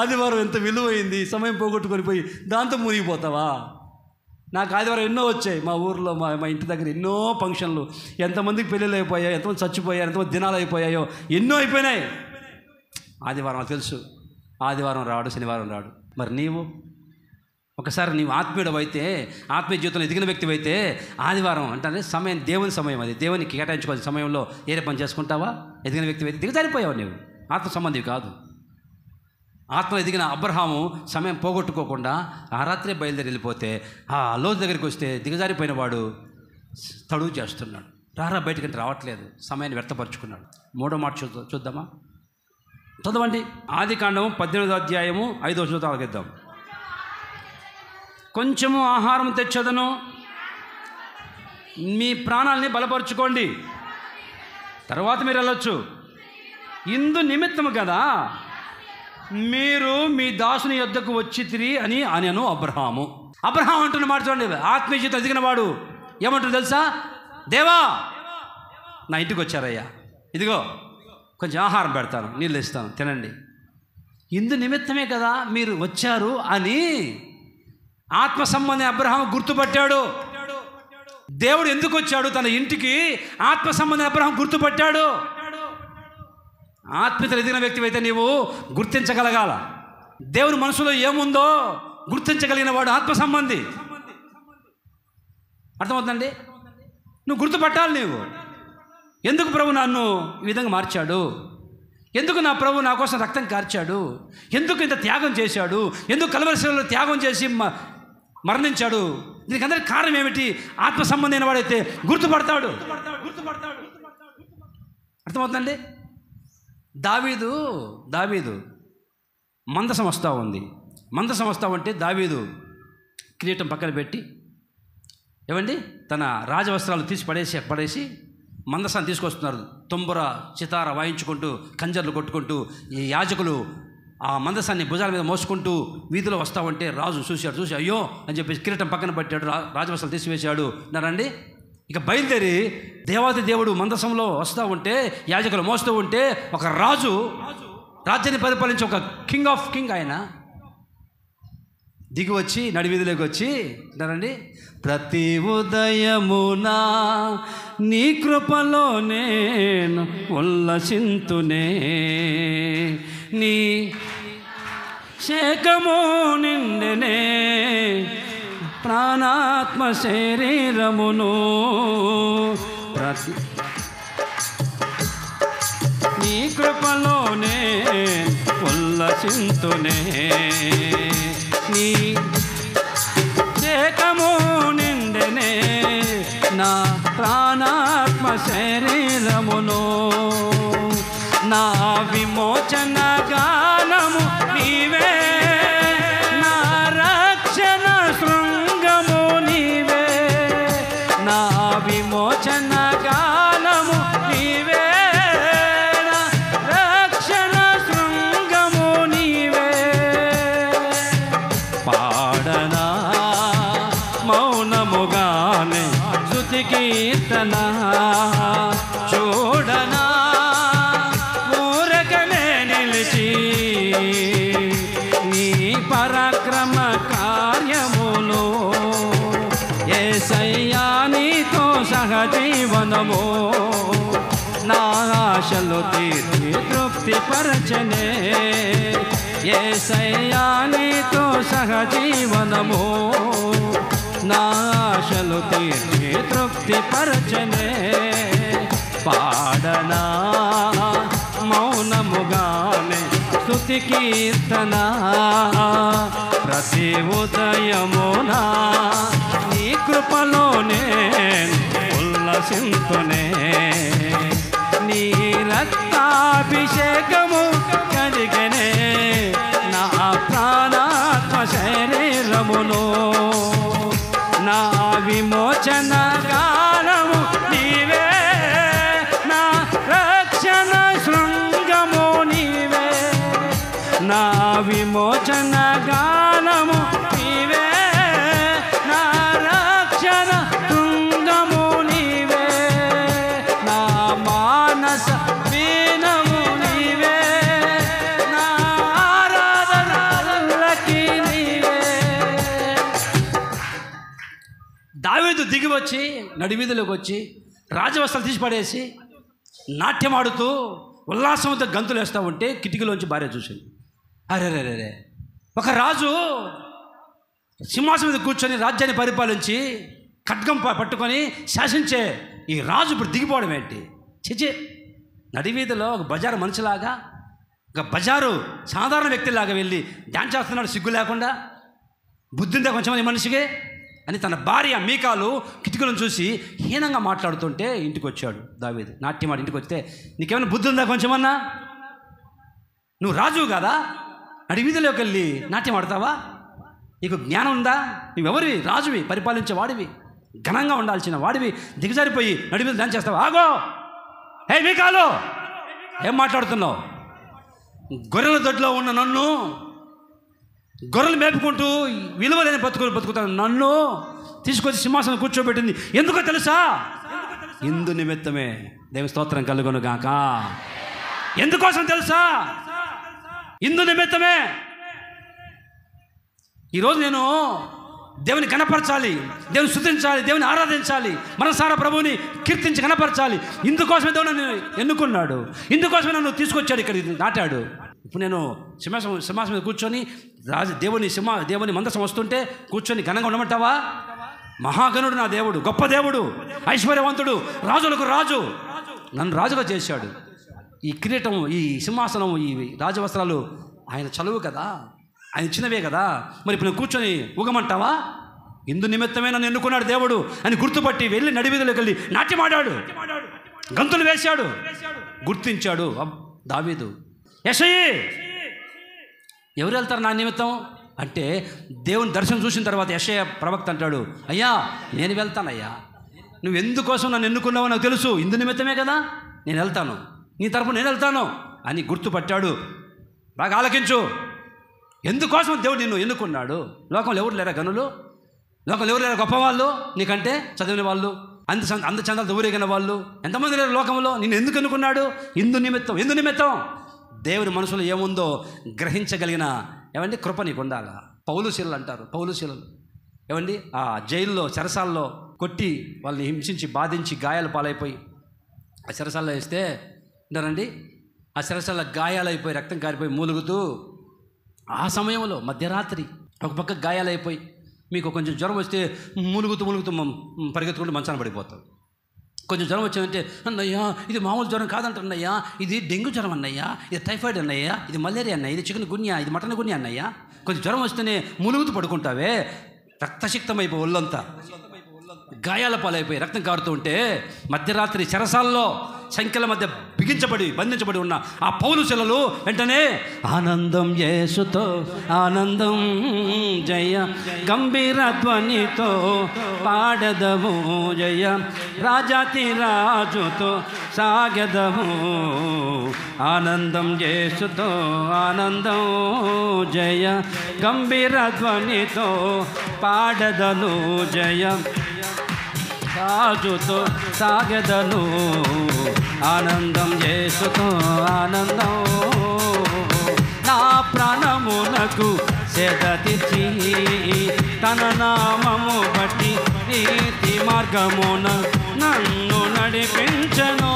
ఆదివారం ఎంత విలువైంది, సమయం పోగొట్టుకొని పోయి దాంతో మునిగిపోతావా? నాకు ఆదివారం ఎన్నో వచ్చాయి మా ఊర్లో, మా ఇంటి దగ్గర ఎన్నో ఫంక్షన్లు, ఎంతమందికి పెళ్ళిళ్ళు అయిపోయాయో, ఎంతమంది చచ్చిపోయారు, ఎంతమంది దినాలు అయిపోయాయో, ఎన్నో అయిపోయినాయి. ఆదివారం తెలుసు, ఆదివారం రాడు, శనివారం రాడు. మరి నీవు ఒకసారి నీవు ఆత్మీయుడు అయితే, ఆత్మీయ జీవితంలో ఎదిగిన వ్యక్తి అయితే, ఆదివారం అంటే సమయం దేవుని సమయం, అది దేవునికి కేటాయించుకోవాల్సిన సమయంలో ఏరే పని చేసుకుంటావా? ఎదిగిన వ్యక్తి అయితే దిగజారిపోయావు. నీవు ఆత్మ సంబంధివి కాదు. ఆత్మ ఎదిగిన అబ్రహాము సమయం పోగొట్టుకోకుండా ఆ రాత్రే బయలుదేరి వెళ్ళిపోతే, ఆ లోతు దగ్గరికి వస్తే దిగజారిపోయిన వాడు తడువు చేస్తున్నాడు. రారా బయటకంటే రావట్లేదు, సమయాన్ని వ్యర్థపరుచుకున్నాడు. 3వ మాట చూద్దామా? చదవండి. ఆదికాండము 18వ అధ్యాయము 5వ వచనం ఆలకిద్దాం. కొంచెము ఆహారం తెచ్చదను, మీ ప్రాణాలని బలపరుచుకోండి, తర్వాత మీరు వెళ్ళొచ్చు. ఇందు నిమిత్తము కదా మీరు మీ దాసుని యొద్దకు వచ్చితిరి అని అనెను అబ్రహాము. అబ్రహాం అంటున్న మాట చూడండి, ఆత్మీయ జీవితం ఎదిగిన వాడు ఏమంటారు తెలుసా? దేవా, నా ఇంటికి వచ్చారయ్యా, ఇదిగో కొంచెం ఆహారం పెడతాను, నీళ్ళు ఇస్తాను, తినండి. ఇందు నిమిత్తమే కదా మీరు వచ్చారు అని ఆత్మ సంబంధి అబ్రహాం గుర్తుపట్టాడు. దేవుడు ఎందుకు వచ్చాడు తన ఇంటికి? ఆత్మ సంబంధి అబ్రహాం గుర్తుపట్టాడు. ఆత్మీయతలు ఎదిగిన వ్యక్తి అయితే నీవు గుర్తించగలగాల. దేవుని మనసులో ఏముందో గుర్తించగలిగిన వాడు ఆత్మ సంబంధి. అర్థమవుతుందండి? నువ్వు గుర్తుపట్టాలి. నీవు ఎందుకు ప్రభు నన్ను ఈ విధంగా మార్చాడు, ఎందుకు నా ప్రభు నా కోసం రక్తం కార్చాడు, ఎందుకు ఇంత త్యాగం చేశాడు, ఎందుకు కలవరిశిలలో త్యాగం చేసి మరణించాడు, దీనికి అందరికీ కారణం ఏమిటి? ఆత్మ సంబంధమైన వాడైతే గుర్తుపడతాడు. అర్థమవుతుందండి? దావీదు మందసం వస్తూ ఉంది. మందసం వస్తూ ఉంటే దావీదు కిరీటం పక్కన పెట్టి ఏమండి తన రాజవస్త్రాలు తీసి పడేసి మందసాన్ని తీసుకొస్తున్నారు. తుంబుర చితార వాయించుకుంటూ, కంజర్లు కొట్టుకుంటూ, ఈ యాజకులు ఆ మందసాన్ని భుజాల మీద మోసుకుంటూ వీధిలో వస్తూ ఉంటే రాజు చూసి అయ్యో అని చెప్పేసి కిరీటం పక్కన పెట్టాడు, రాజవస్త్రాలు తీసివేశాడు అన్నారండి. ఇక బయలుదేరి దేవాది దేవుడు మందసంలో వస్తూ ఉంటే, యాజకులు మోస్తూ ఉంటే, ఒక రాజు రాజ్యాన్ని పరిపాలించి ఒక కింగ్ ఆయన దిగి వచ్చి నడివీధిలోకి వచ్చి అంటారండి, ప్రతి ఉదయమునా నీ కృపలో నేను ఉల్లసింతునే, నీ శేఖము నిండెనే ప్రాణాత్మ శరీరమును, నీ కృపలోనే ఉల్లసింతునే, నీ శేఖము నిండెనే నా ప్రాణాత్మ శరీరమును, నా విమోచన గానము నీవే, నా రక్షణ శృంగము నీవే, నా విమోచన గానము నీవే, నా రక్షణ శృంగము నీవే. పాడనా మౌనముగానే స్తుతి కీర్తన, చూడనా ఊరకనే నిలిచి నీ పరాక్రమ కార్యములు, యేసయ్యా నీతో సహజీవనము, నా ఆశలు తీర్చి తృప్తిపరచనే, యేసయ్యా నీతో సహజీవనము, నా ఆశలు తీర్చి తృప్తిపరచనే. పాడనా మౌనముగానే స్తుతి కీర్తన, ప్రతి ఉదయమునా నీ కృపలోనే ఉల్లసింతునే, నీ రక్తాభిషేకము కడిగనే నా ప్రాణాత్మ శరీరమును, నా విమోచన గానము నీవే, నా రక్షణ శృంగము నీవే, నా విమోచన గానము నీవే, నా రక్షణ శృంగము మానస వీణము నీవే, నా ఆరాధనలకి నీవే. దావీదు దిగి వచ్చి నడివీధిలోకి వచ్చి రాజవస్త్రాలు తీసి పడేసి నాట్యమాడుతూ ఉల్లాసంతో గంతులు వేస్తూ ఉంటే కిటికీలోంచి భార్య చూసింది. అరే, ఒక రాజు సింహాసనం మీద కూర్చొని రాజ్యాన్ని పరిపాలించి ఖడ్గం పట్టుకొని శాసించే ఈ రాజు ఇప్పుడు దిగిపోవడం ఏంటి? చిచి, నడివీధిలో ఒక బజారు మనిషిలాగా, ఒక బజారు సాధారణ వ్యక్తిలాగా వెళ్ళి డ్యాన్స్ చేస్తున్నాడు సిగ్గు లేకుండా. బుద్ధి ఉందా కొంచెం మనిషికి అని తన భార్య మీకాలు కిటికీలను చూసి హీనంగా మాట్లాడుతుంటే ఇంటికి వచ్చాడు దావీదు. నాట్యమాడి ఇంటికి వస్తే నీకేమైనా బుద్ధి ఉందా కొంచెమన్నా? నువ్వు రాజువు కదా, నడివీధిలోకి వెళ్ళి నాట్యం ఆడతావా? నీకు జ్ఞానం ఉందా? నువ్వెవరివి? రాజువి, పరిపాలించే వాడివి, ఘనంగా ఉండాల్సిన వాడివి, దిగజారిపోయి నడివీధి డాన్స్ చేస్తావా? ఆగో, హే మీకాలు, ఏం మాట్లాడుతున్నావు? గొర్రెల దొడ్లో ఉన్న నన్ను, గొర్రెలు మేపుకుంటూ విలువలేని బతుకుతాను నన్ను తీసుకొచ్చి సింహాసనం కూర్చోబెట్టింది ఎందుకో తెలుసా? ఇందు నిమిత్తమే. దేవుని స్తోత్రం కలుగును గాక. ఎందుకోసం తెలుసా? ఇందు నిమిత్తమే. ఈరోజు నేను దేవుని కనపరచాలి, దేవుని స్తుతించాలి, దేవుని ఆరాధించాలి, మనసారా ప్రభువుని కీర్తించి కనపరచాలి. ఇందుకోసమే దేవుడు నన్ను ఎన్నుకున్నాడు, ఇందుకోసమే నన్ను తీసుకొచ్చాడు, ఇక్కడ నాటాడు. ఇప్పుడు నేను సింహాసనం మీద కూర్చొని దేవుని మందసం వస్తుంటే కూర్చొని ఘనంగా ఉండమంటావా? మహాగణుడు నా దేవుడు, గొప్ప దేవుడు, ఐశ్వర్యవంతుడు, రాజులకు రాజు, నన్ను రాజుగా చేశాడు. ఈ కిరీటం, ఈ సింహాసనం, ఈ రాజవస్త్రాలు ఆయన చలువు కదా, ఆయన ఇచ్చినవే కదా. మరి ఇప్పుడు నేను కూర్చొని ఊగమంటావా? ఇందు నిమిత్తమే నన్ను ఎన్నుకున్నాడు దేవుడు అని గుర్తుపట్టి వెళ్ళి నడివీధిలోకి వెళ్ళి నాట్యమాడాడు, గంతులు వేశాడు, గుర్తించాడు దావీదు. యెషయి, ఎవరు వెళ్తారు నా నిమిత్తం అంటే దేవుని దర్శనం చూసిన తర్వాత యెషయా ప్రవక్త అంటాడు, అయ్యా నేను వెళ్తానయ్యా, నువ్వు ఎందుకోసం నన్ను ఎన్నుకున్నావో నాకు తెలుసు, ఇందు నిమిత్తమే కదా, నేను వెళ్తాను, నీ తరపున నేను వెళ్తాను అని గుర్తుపట్టాడు. బాగా ఆలకించు, ఎందుకోసం దేవుడు నిన్ను ఎన్నుకున్నాడు. లోకంలో ఎవరు లేరా గనులు? లోకంలో ఎవరు లేరా గొప్పవాళ్ళు నీకంటే? చదివిన వాళ్ళు, అంద చందాలతో ఊరేగిన వాళ్ళు ఎంతమంది లేరు లోకంలో? నిన్ను ఎందుకు ఎన్నుకున్నాడు? ఇందు నిమిత్తం. ఎందు నిమిత్తం? దేవుని మనసులో ఏముందో గ్రహించగలిగిన ఏమండి కృప నీకు ఉండాలా. పౌలుశీలలు అంటారు, పౌలుశీలలు ఏమండి ఆ జైల్లో చెరసాల్లో కొట్టి వాళ్ళని హింసించి బాధించి గాయాలు పాలైపోయి ఆ చెరసాల్లో వేస్తే విన్నారండి, ఆ చెరసాల గాయాలైపోయి రక్తం కారిపోయి మూలుగుతూ ఆ సమయంలో మధ్యరాత్రి ఒక పక్క గాయాలైపోయి మీకు కొంచెం జ్వరం వస్తే మూలుగుతూ పరిగెత్తుకుంటూ మంచాన పడిపోతాం. కొంచెం జ్వరం వచ్చిందంటే అన్నయ్యా ఇది మామూలు జ్వరం కాదంటన్నయ్యా, ఇది డెంగ్యూ జ్వరం అన్నయ్యా, ఇది టైఫాయిడ్ అన్నయ్యా, ఇది మలేరియా అన్నయ్య, ఇది చికెన్ గున్యా, ఇది మటన్ గున్యా అన్నయ్యా. కొంచెం జ్వరం వస్తేనే మూలుగుతూ పడుకుంటావే, రక్తసిక్తమైపోయి ఒళ్ళంతా గాయాల పాలైపోయి రక్తం కారుతూ ఉంటే మధ్యరాత్రి చెరసాల్లో సంఖ్యల మధ్య బంధించబడి ఉన్న ఆ పౌలుశీలలు వెంటనే ఆనందం యేసుతో ఆనందం జయ గంభీర ధ్వనితో పాడదము జయ రాజాతి రాజుతో సాగదము ఆనందం యేసుతో ఆనందం జయ గంభీర ధ్వనితో పాడదను జయ రాజుతో సాగదను ఆనందం యేసుతో ఆనందం నా ప్రాణమునకు సెదతిచ్చి తన నామము బట్టి నీతి మార్గమున నన్ను నడిపించెను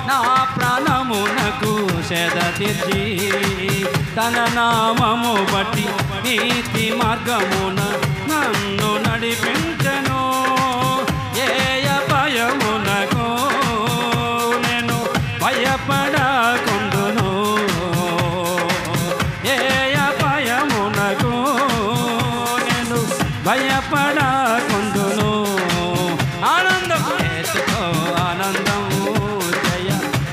నా ప్రాణమునకు సెదతిచ్చి తన నామము బట్టి నీతి మార్గమున నన్ను నడిపించెను భయమునకు నేను భయపడకుండును భయమునకు నేను భయపడకుండును ఆనందం యేసుతో ఆనందం జయ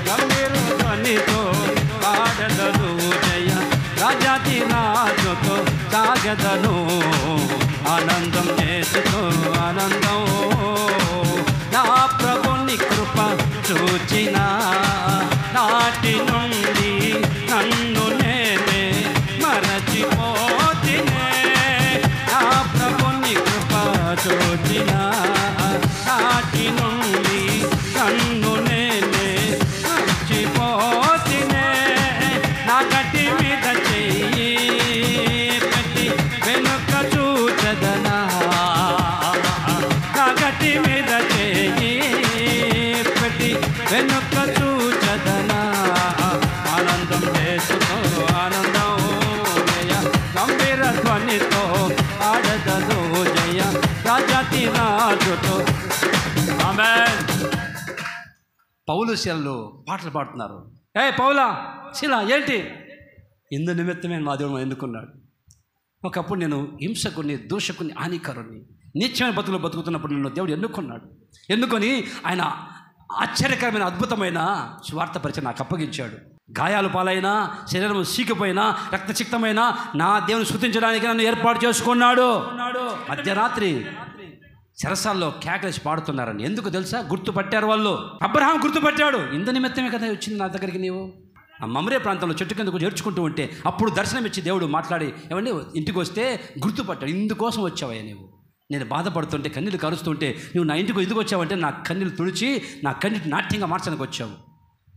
గంభీర ధ్వనితో పాడదను జయ రాజాతి రాజుతో సాగదను ఆనందం యేసుతో ఆనందం నా ప్రభుని కృప చూచిన నాటి నుండి నన్ను నేనే మరచిపోతినే నా ప్రభుని కృప చూచిన నాటి నుండి నన్ను నేనే వెనుక చూచదనా ఆనందం చేసుకో ఆనందం జయ గంభీర ధ్వనితో ఆడదదు జయ రాజాతి రాజుతో. ఆమేన్. పౌలు శీలలు పాటలు పాడుతున్నారు. పౌలా శీల ఏంటి? ఇందు నిమిత్తమే మా దేవుడు ఎన్నుకున్నాడు. ఒకప్పుడు నేను హింసకుని, దూషకుని, హానికరుని, నీచమైన బతుకులు బతుకుతున్నప్పుడు నన్ను దేవుడు ఎన్నుకొని ఆయన ఆశ్చర్యకరమైన అద్భుతమైన స్వార్థ పరిచయం నాకు అప్పగించాడు. గాయాలు పాలైనా, శరీరం సీకిపోయినా, రక్తచిక్తమైన నా దేవుని స్తుతించడానికి నన్ను ఏర్పాటు చేసుకున్నాడు. మధ్యరాత్రి చెరసాల్లో కేకలేసి పాడుతున్నారని ఎందుకు తెలుసా? గుర్తుపట్టారు వాళ్ళు. అబ్రహాం గుర్తుపట్టాడు. ఇందు నిమిత్తమే కదా వచ్చింది నా దగ్గరికి నీవు. ఆ మమ్రే ప్రాంతంలో చెట్టు కిందకు చేర్చుకుంటూ ఉంటే అప్పుడు దర్శనం ఇచ్చి దేవుడు మాట్లాడి, ఏమండి ఇంటికి వస్తే గుర్తుపట్టాడు. ఇందుకోసం వచ్చావయ్యా నీవు. నేను బాధపడుతుంటే, కన్నీళ్ళు కరుస్తుంటే నువ్వు నా ఇంటికి ఎందుకు వచ్చావంటే నా కన్నీళ్ళు తుడిచి నా కన్నీటి నాట్యంగా మార్చడానికి వచ్చావు.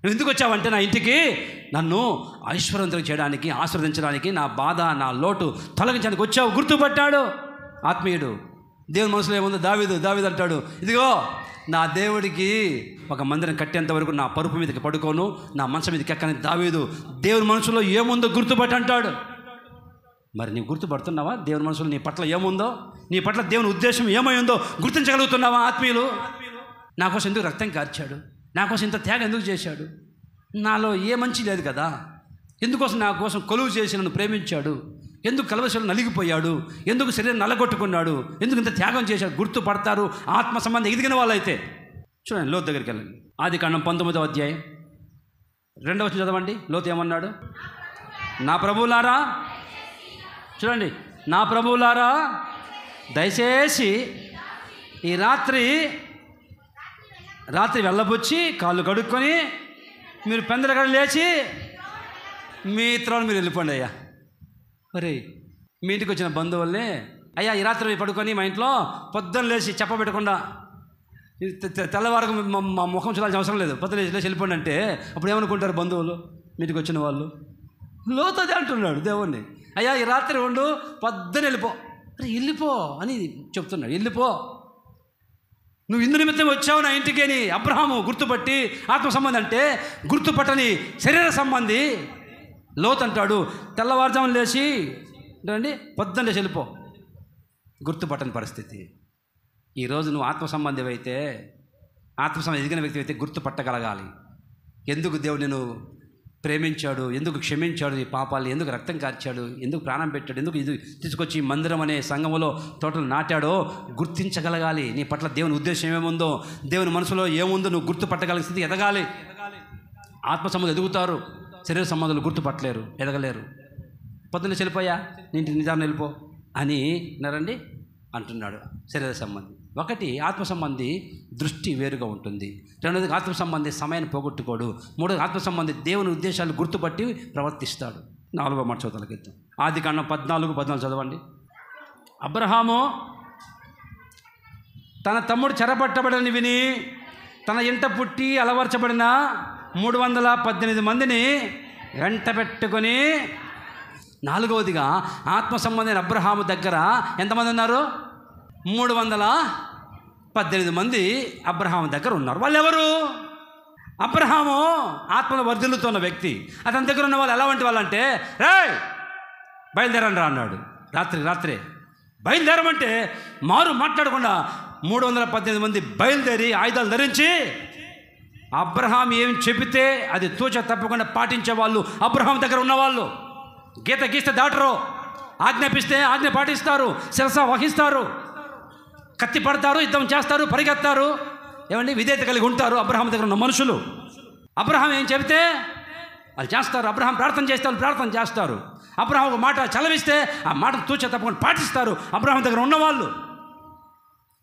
నువ్వు ఎందుకు వచ్చావంటే నా ఇంటికి నన్ను ఐశ్వర్యవంతం చేయడానికి, ఆశీర్వదించడానికి, నా బాధ నా లోటు తొలగించడానికి వచ్చావు. గుర్తుపట్టాడు ఆత్మీయుడు. దేవుని మనసులో ఏముందో దావీదు అంటాడు, ఇదిగో నా దేవుడికి ఒక మందిరం కట్టేంత వరకు నా పరుపు మీదకి పడుకోను, నా మంచం మీదకి ఎక్కని దావీదు దేవుని మనసులో ఏముందో గుర్తుపట్టి అంటాడు. మరి నీవు గుర్తుపడుతున్నావా? దేవుని మనసులో నీ పట్ల ఏముందో, నీ పట్ల దేవుని ఉద్దేశం ఏమై ఉందో గుర్తించగలుగుతున్నావా? ఆత్మీయులు, నా కోసం ఎందుకు రక్తం కార్చాడు? నా కోసం ఇంత త్యాగం ఎందుకు చేశాడు? నాలో ఏ మంచి లేదు కదా? ఎందుకోసం నా కోసం కొలువు చేసి నన్ను ప్రేమించాడు? ఎందుకు కలవశలు నలిగిపోయాడు? ఎందుకు శరీరం నల్లగొట్టుకున్నాడు? ఎందుకు ఇంత త్యాగం చేశాడు? గుర్తుపడతారు ఆత్మ సంబంధం ఎదిగిన వాళ్ళైతే. చూడండి, లోతు దగ్గరికి వెళ్ళండి. ఆదికాండం 19వ అధ్యాయం 2వ వచనం చదవండి. లోతు ఏమన్నాడు? నా ప్రభువులారా, చూడండి, నా ప్రభువులారా దయచేసి ఈ రాత్రి వెళ్ళబుచ్చి కాళ్ళు కడుక్కొని మీరు పెందలగడ లేచి మీ త్రోవను మీరు వెళ్ళిపోండి అయ్యా. మరి మీ ఇంటికి వచ్చిన బంధువుల్ని, అయ్యా ఈ రాత్రి పడుకొని మా ఇంట్లో పొద్దున్న లేచి చెప్పబెట్టకుండా తెల్లవారకు మా ముఖం చూడాల్సిన అవసరం లేదు, పొద్దున లేచి వెళ్ళిపోండి అంటే అప్పుడు ఏమనుకుంటారు బంధువులు? మీ ఇంటికి వచ్చిన వాళ్ళు. లోతు అదే అంటున్నాడు దేవుణ్ణి, అయ్యా ఈ రాత్రి ఉండు, పొద్దున వెళ్ళిపో అని చెప్తున్నాడు. వెళ్ళిపో, నువ్వు ఇందు నిమిత్తం వచ్చావు నా ఇంటికి అని అబ్రహాము గుర్తుపట్టి, ఆత్మ సంబంధి అంటే గుర్తుపట్టని శరీర సంబంధి లోతు అంటాడు, తెల్లవారుజామున లేచి అండి పొద్దున్న లేచి వెళ్ళిపో. గుర్తుపట్టని పరిస్థితి. ఈరోజు నువ్వు ఆత్మ సంబంధి అయితే, ఆత్మ సంబంధం ఎదిగిన వ్యక్తి అయితే గుర్తుపట్టగలగాలి. ఎందుకు దేవుడు నేను ప్రేమించాడు, ఎందుకు క్షమించాడు, నీ పాపాలు ఎందుకు రక్తం కార్చాడు, ఎందుకు ప్రాణం పెట్టాడు, ఎందుకు ఇది తీసుకొచ్చి మందిరం అనే సంఘములో తోటలు నాటాడో గుర్తించగలగాలి. నీ పట్ల దేవుని ఉద్దేశం ఏముందో, దేవుని మనసులో ఏముందో నువ్వు గుర్తుపట్టగలిగిన స్థితి ఎదగాలి. ఆత్మ సంబంధం ఎదుగుతారు, శరీర సంబంధాలు గుర్తుపట్టలేరు, ఎదగలేరు. పొద్దున్న వెళ్ళిపోయా నీ ఇంటి నిదానం వెళ్ళిపో అని నరండి అంటున్నాడు శరీర సంబంధి. ఒకటి ఆత్మ సంబంధి దృష్టి వేరుగా ఉంటుంది. రెండోది ఆత్మ సంబంధి సమయాన్ని పోగొట్టుకోడు. మూడోది ఆత్మ సంబంధి దేవుని ఉద్దేశాలు గుర్తుపట్టి ప్రవర్తిస్తాడు. 4వ మాట చదవగలుగుతాం. ఆదికాండం 14 చదవండి. అబ్రహాము తన తమ్ముడు చెరపట్టబడని విని తన ఇంట పుట్టి అలవర్చబడిన 318 మందిని వెంట పెట్టుకొని, 4వదిగా ఆత్మ సంబంధమైన అబ్రహాము దగ్గర ఎంతమంది ఉన్నారు? 318 మంది అబ్రహాము దగ్గర ఉన్నారు. వాళ్ళు ఎవరు? అబ్రహాము ఆత్మలో వర్ధిల్లుతున్న వ్యక్తి. అతని దగ్గర ఉన్న వాళ్ళు ఎలా వంటి వాళ్ళంటే, రేయ్ బయలుదేరండి రా అన్నాడు. రాత్రే బయలుదేరమంటే మారు మాట్లాడకుండా 318 మంది బయలుదేరి ఆయుధాలు ధరించి అబ్రహాం ఏం చెబితే అది తూచ తప్పకుండా పాటించే వాళ్ళు అబ్రహాం దగ్గర ఉన్నవాళ్ళు. గీత గీస్తే దాటరు, ఆజ్ఞాపిస్తే ఆజ్ఞ పాటిస్తారు, శిరస వహిస్తారు, కత్తి పడతారు, యుద్ధం చేస్తారు, పరిగెత్తారు, ఏమండి విధేయత కలిగి ఉంటారు అబ్రహాం దగ్గర ఉన్న మనుషులు. అబ్రహాం ఏం చెబితే వాళ్ళు చేస్తారు. అబ్రహాం ప్రార్థన చేస్తే వాళ్ళు ప్రార్థన చేస్తారు. అబ్రహాం ఒక మాట చలవిస్తే ఆ మాట తూచ తప్పకుండా పాటిస్తారు అబ్రహాం దగ్గర ఉన్నవాళ్ళు.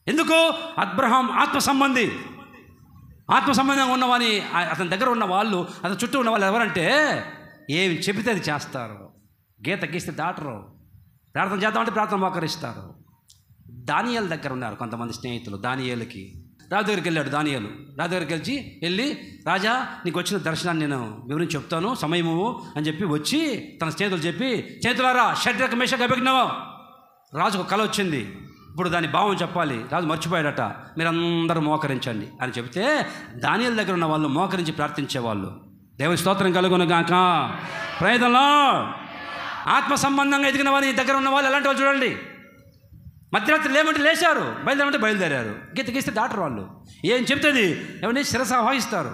ఎందుకు? అబ్రహాం ఆత్మ సంబంధంగా ఉన్నవాని అతని దగ్గర ఉన్న వాళ్ళు, అతని చుట్టూ ఉన్న వాళ్ళు ఎవరంటే ఏమి చెబితే అది చేస్తారు, గీత గీస్తే దాటరు, ప్రార్థన చేద్దామంటే ప్రార్థన మోకరిస్తారు. దానియేలు దగ్గర ఉన్నారు కొంతమంది స్నేహితులు. దానియేలుకి రాజు దగ్గరికి వెళ్ళాడు. దానియేలు రాజు దగ్గరికి వెళ్ళి రాజా నీకు వచ్చిన దర్శనాన్ని నేను వివరించి చెప్తాను, సమయము అని చెప్పి వచ్చి తన స్నేహితులు చెప్పి, చేతులారా షడ్రక్ మేషక్ అబేద్నెగో, రాజుకు కల వచ్చింది. ఇప్పుడు దాని భావం చెప్పాలి. రాజు మర్చిపోయాడట, మీరందరూ మోకరించండి అని చెప్తే దానియేలు దగ్గర ఉన్న వాళ్ళు మోకరించి ప్రార్థించేవాళ్ళు. దేవుని స్తోత్రం కలుగును గాక. Praise the Lord. ఆత్మ సంబంధంగా ఎదిగిన వాళ్ళు నీ దగ్గర ఉన్న వాళ్ళు ఎలాంటి వాళ్ళు చూడండి. మధ్యరాత్రి లేమంటే లేచారు, బయలుదేరమంటే బయలుదేరారు, గీత గీస్తే దాటరు వాళ్ళు. ఏం చెప్తుంది ఎవరిని శిరస వహిస్తారు.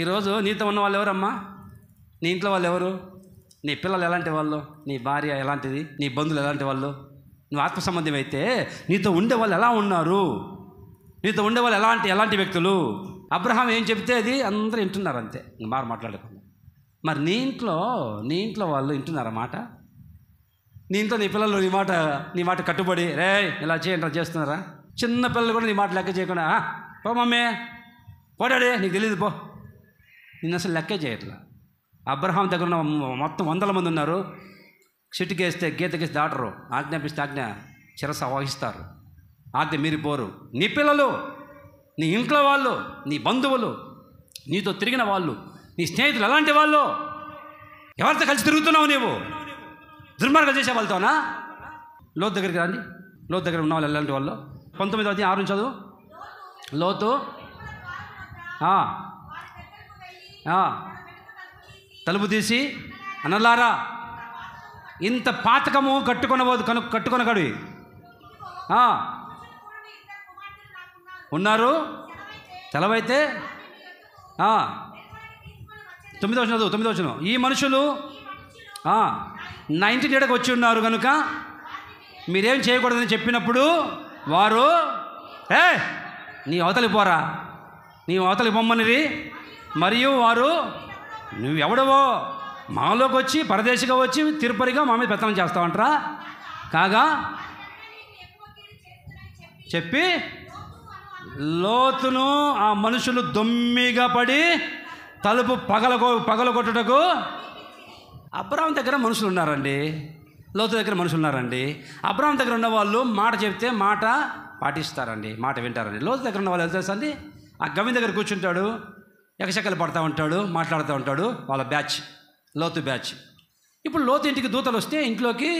ఈరోజు నీతో ఉన్న వాళ్ళు ఎవరమ్మా? నీ ఇంట్లో వాళ్ళు ఎవరు? నీ పిల్లలు ఎలాంటి వాళ్ళు? నీ భార్య ఎలాంటిది? నీ బంధువులు ఎలాంటి వాళ్ళు? నువ్వు ఆత్మ సంబంధం అయితే నీతో ఉండేవాళ్ళు ఎలా ఉన్నారు? నీతో ఉండేవాళ్ళు ఎలాంటి వ్యక్తులు? అబ్రహాం ఏం చెప్తే అది అందరూ వింటున్నారు అంతే, మారు మాట్లాడకుండా. మరి నీ ఇంట్లో వాళ్ళు వింటున్నారా మాట? నీ ఇంట్లో నీ పిల్లలు నీ మాట కట్టుబడి రే ఇలా చేయండి చేస్తున్నారా? చిన్న పిల్లలు కూడా నీ మాట లెక్క చేయకుండా పో మమ్మీ పోడాడే నీకు తెలియదు పో, నిన్ను అసలు లెక్కే చేయట్లా. అబ్రహాం దగ్గర ఉన్న మొత్తం 100 మంది ఉన్నారు. చిటికేస్తే గీతకేస్తే దాటరు, ఆజ్ఞాపిస్తే ఆజ్ఞ శిరస వహిస్తారు, ఆజ్ఞ మీరిపోరు. నీ పిల్లలు, నీ ఇంట్లో వాళ్ళు, నీ బంధువులు, నీతో తిరిగిన వాళ్ళు, నీ స్నేహితులు ఎలాంటి వాళ్ళు? ఎవరితో కలిసి తిరుగుతున్నావు నీవు? దుర్మార్గం చేసే వాళ్ళతోనా? లోతు దగ్గరికి రండి. లోతు దగ్గర ఉన్న వాళ్ళు ఎలాంటి వాళ్ళు? 19వ అధ్యాయం 6 చదువు. లోతు తలుపు తీసి అన్నలారా ఇంత పాతకము కట్టుకొనగడు ఉన్నారు. సెలవైతే 9వ వచనం, ఈ మనుషులు నా ఇంటి నీడకు వచ్చి ఉన్నారు కనుక మీరేం చేయకూడదని చెప్పినప్పుడు వారు నీ అవతలి పోరా, నీ అవతలి పొమ్మనిరి. మరియు వారు నువ్వెవడవో మాలోకి వచ్చి పరదేశిగా వచ్చి తిరుపతిగా మా మీద పెత్తనం చేస్తావంటరా కాగా చెప్పి లోతును ఆ మనుషులు దొమ్మిగా పడి తలుపు పగలగొట్టుటకు. అబ్రహాం దగ్గర మనుషులు ఉన్నారండి, లోతు దగ్గర మనుషులు ఉన్నారండి. అబ్రహాం దగ్గర ఉన్న వాళ్ళు మాట చెప్తే మాట పాటిస్తారండి, మాట వింటారండి. లోతు దగ్గర ఉన్న వాళ్ళు ఎలా తెలుసా అండి? ఆ గవి దగ్గర కూర్చుంటాడు, ఎకశకలు పడతా ఉంటాడు, మాట్లాడుతూ ఉంటాడు. వాళ్ళ బ్యాచ్, లోతు బ్యాచ్. ఇప్పుడు లోతు ఇంటికి దూతలు వస్తే ఇంట్లోకి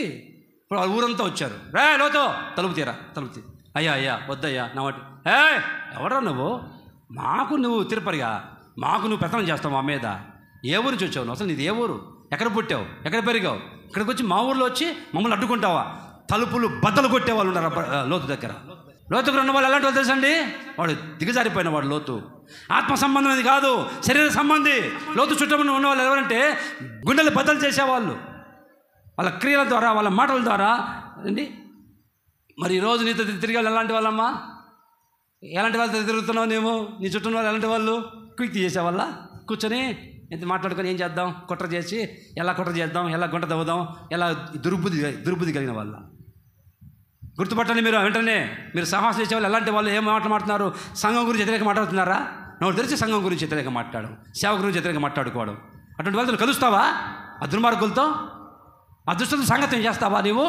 ఇప్పుడు వాళ్ళ ఊరంతా వచ్చారు. లోతు తలుపు తీరా, తలుపు తీ. అయ్యా వద్దయ్యా నా వాటి ఎవరా నువ్వు? మాకు నువ్వు తిరుపతిగా మాకు నువ్వు పెత్తనం చేస్తావు మా మీద. ఏ ఊరు నుంచి వచ్చావు నువ్వు? అసలు నీది ఏ ఊరు? ఎక్కడ పుట్టావు? ఎక్కడ పెరిగావు? ఇక్కడికి వచ్చి మా ఊర్లో వచ్చి మమ్మల్ని అడ్డుకుంటావా? తలుపులు బద్దలు కొట్టేవాళ్ళు ఉన్నారు లోతు దగ్గర. లోతు దగ్గర ఉన్న వాళ్ళు ఎలాంటి వాళ్ళు తెలుసండి? వాడు దిగజారిపోయిన వాడు లోతు. ఆత్మ సంబంధం అది కాదు, శరీర సంబంధి. లోతు చుట్టూ ఉన్న వాళ్ళు ఎవరంటే గుండెలు బద్దలు చేసేవాళ్ళు, వాళ్ళ క్రియల ద్వారా, వాళ్ళ మాటల ద్వారా అండి. మరి ఈరోజు నీతో తిరిగే వాళ్ళు ఎలాంటి వాళ్ళమ్మా? ఎలాంటి వాళ్ళతో తిరుగుతున్నావు నీవు? నీ చుట్టూ వాళ్ళు ఎలాంటి వాళ్ళు? క్విక్ చేసేవాళ్ళ కూర్చొని ఎంత మాట్లాడుకొని ఏం చేద్దాం, కుట్ర చేసి ఎలా కుట్ర చేద్దాం, ఎలా గుంట తవ్వుదాం, ఎలా దుర్బుద్ధి కలిగిన వాళ్ళ. గుర్తుపట్టండి మీరు. వెంటనే మీరు సాహసం చేసేవాళ్ళు ఎలాంటి వాళ్ళు? ఏం మాట్లాడుతున్నారు? సంఘం గురించి వ్యతిరేక మాట్లాడుతున్నారా? నువ్వు తెలిసి సంఘం గురించి వ్యతిరేక మాట్లాడడం, సేవ గురించి వ్యతిరేక మాట్లాడుకోవడం. అటువంటి వాళ్ళతో కలుస్తావా? ఆ దుర్మార్గులతో, ఆ దుష్టులతో సంగతం చేస్తావా నీవు?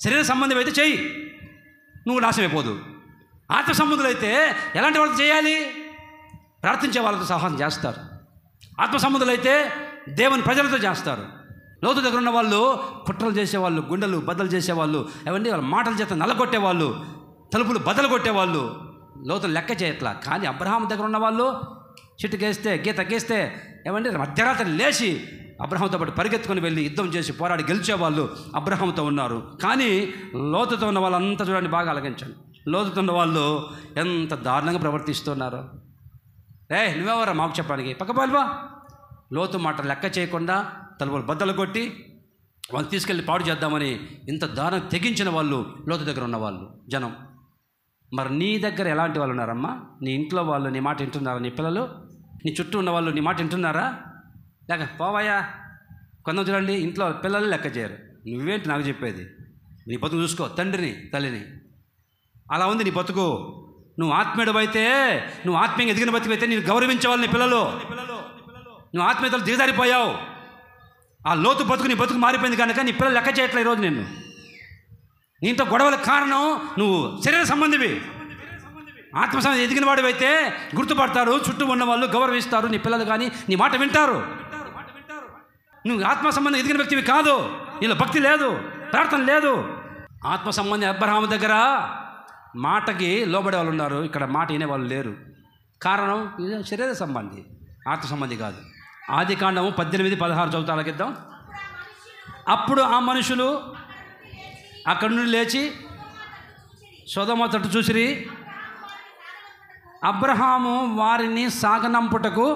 శరీర సంబంధం అయితే చెయ్యి, నువ్వు నాశమైపోదు. ఆత్మ సంబంధులు అయితే ఎలాంటి వాళ్ళతో చేయాలి? ప్రార్థించే వాళ్ళతో సాహసం చేస్తారు. ఆత్మ సంబంధులు అయితే దేవుని ప్రజలతో చేస్తారు. లోతు దగ్గర ఉన్న వాళ్ళు కుట్రలు చేసేవాళ్ళు, గుండెలు బద్దలు చేసేవాళ్ళు, అవన్నీ వాళ్ళ మాటల చేత నల్లగొట్టేవాళ్ళు, తలుపులు బద్దలు కొట్టేవాళ్ళు. లోతులు లెక్క చేయట్లా. కానీ అబ్రహాం దగ్గర ఉన్న వాళ్ళు చిట్టుకేస్తే గీత గీస్తే ఏమంటే మధ్యరాత్రి లేచి అబ్రహాంతో పాటు పరిగెత్తుకొని వెళ్ళి యుద్ధం చేసి పోరాడి గెలిచేవాళ్ళు అబ్రహాంతో ఉన్నారు. కానీ లోతుతో ఉన్న వాళ్ళంతా చూడండి, బాగా ఆలకించండి. లోతుతో ఉన్న వాళ్ళు ఎంత దారుణంగా ప్రవర్తిస్తున్నారు. నువ్వెవరా మాకు చెప్పడానికి? పక్కపాలివా. లోతు మాట లెక్క చేయకుండా తలుపులు బద్దలు కొట్టి వాళ్ళు తీసుకెళ్ళి పాడు చేద్దామని ఇంత దారుణం తెగించిన వాళ్ళు లోతు దగ్గర ఉన్నవాళ్ళు జనం. మరి నీ దగ్గర ఎలాంటి వాళ్ళు ఉన్నారమ్మా? నీ ఇంట్లో వాళ్ళు నీ మాట వింటున్నారా? నీ పిల్లలు, నీ చుట్టూ ఉన్న వాళ్ళు నీ మాట వింటున్నారా? లేక పోవాయా. కొందరు చూడండి, ఇంట్లో పిల్లలు లెక్క చేయరు. నువ్వేంటి నాకు చెప్పేది? నీ బతుకు చూసుకో, తండ్రిని తల్లిని. అలా ఉంది నీ బతుకు. నువ్వు ఆత్మీయుడు అయితే, నువ్వు ఆత్మీయంగా ఎదిగిన బతికైతే నేను గౌరవించేవాళ్ళు నీ పిల్లలు. నువ్వు ఆత్మీయతలు దిగజారిపోయావు. ఆ లోతు బతుకు నీ బతుకు మారిపోయింది కనుక నీ పిల్లలు లెక్క చేయట్లే ఈరోజు నిన్ను. నీతో గొడవలకు కారణం నువ్వు శరీర సంబంధివి. ఆత్మ సంబంధం ఎదిగిన వాడు అయితే గుర్తుపడతారు, చుట్టూ ఉన్న వాళ్ళు గౌరవిస్తారు. నీ పిల్లలు కానీ నీ మాట వింటారు. నువ్వు ఆత్మ సంబంధం ఎదిగిన వ్యక్తివి కాదు. నీలో భక్తి లేదు, ప్రార్థన లేదు. ఆత్మ సంబంధి అబ్రహాము దగ్గర మాటకి లోబడే వాళ్ళు ఉన్నారు, ఇక్కడ మాట వినే వాళ్ళు లేరు. కారణం ఇది శరీర సంబంధి, ఆత్మ సంబంధి కాదు. ఆదికాండము 18:16 చదువుతా అలాగిద్దాం. అప్పుడు ఆ మనుషులు అక్కడి నుండి లేచి సొదొమ తట్టు చూసిరి. అబ్రహాము వారిని సాగనంపుటకు,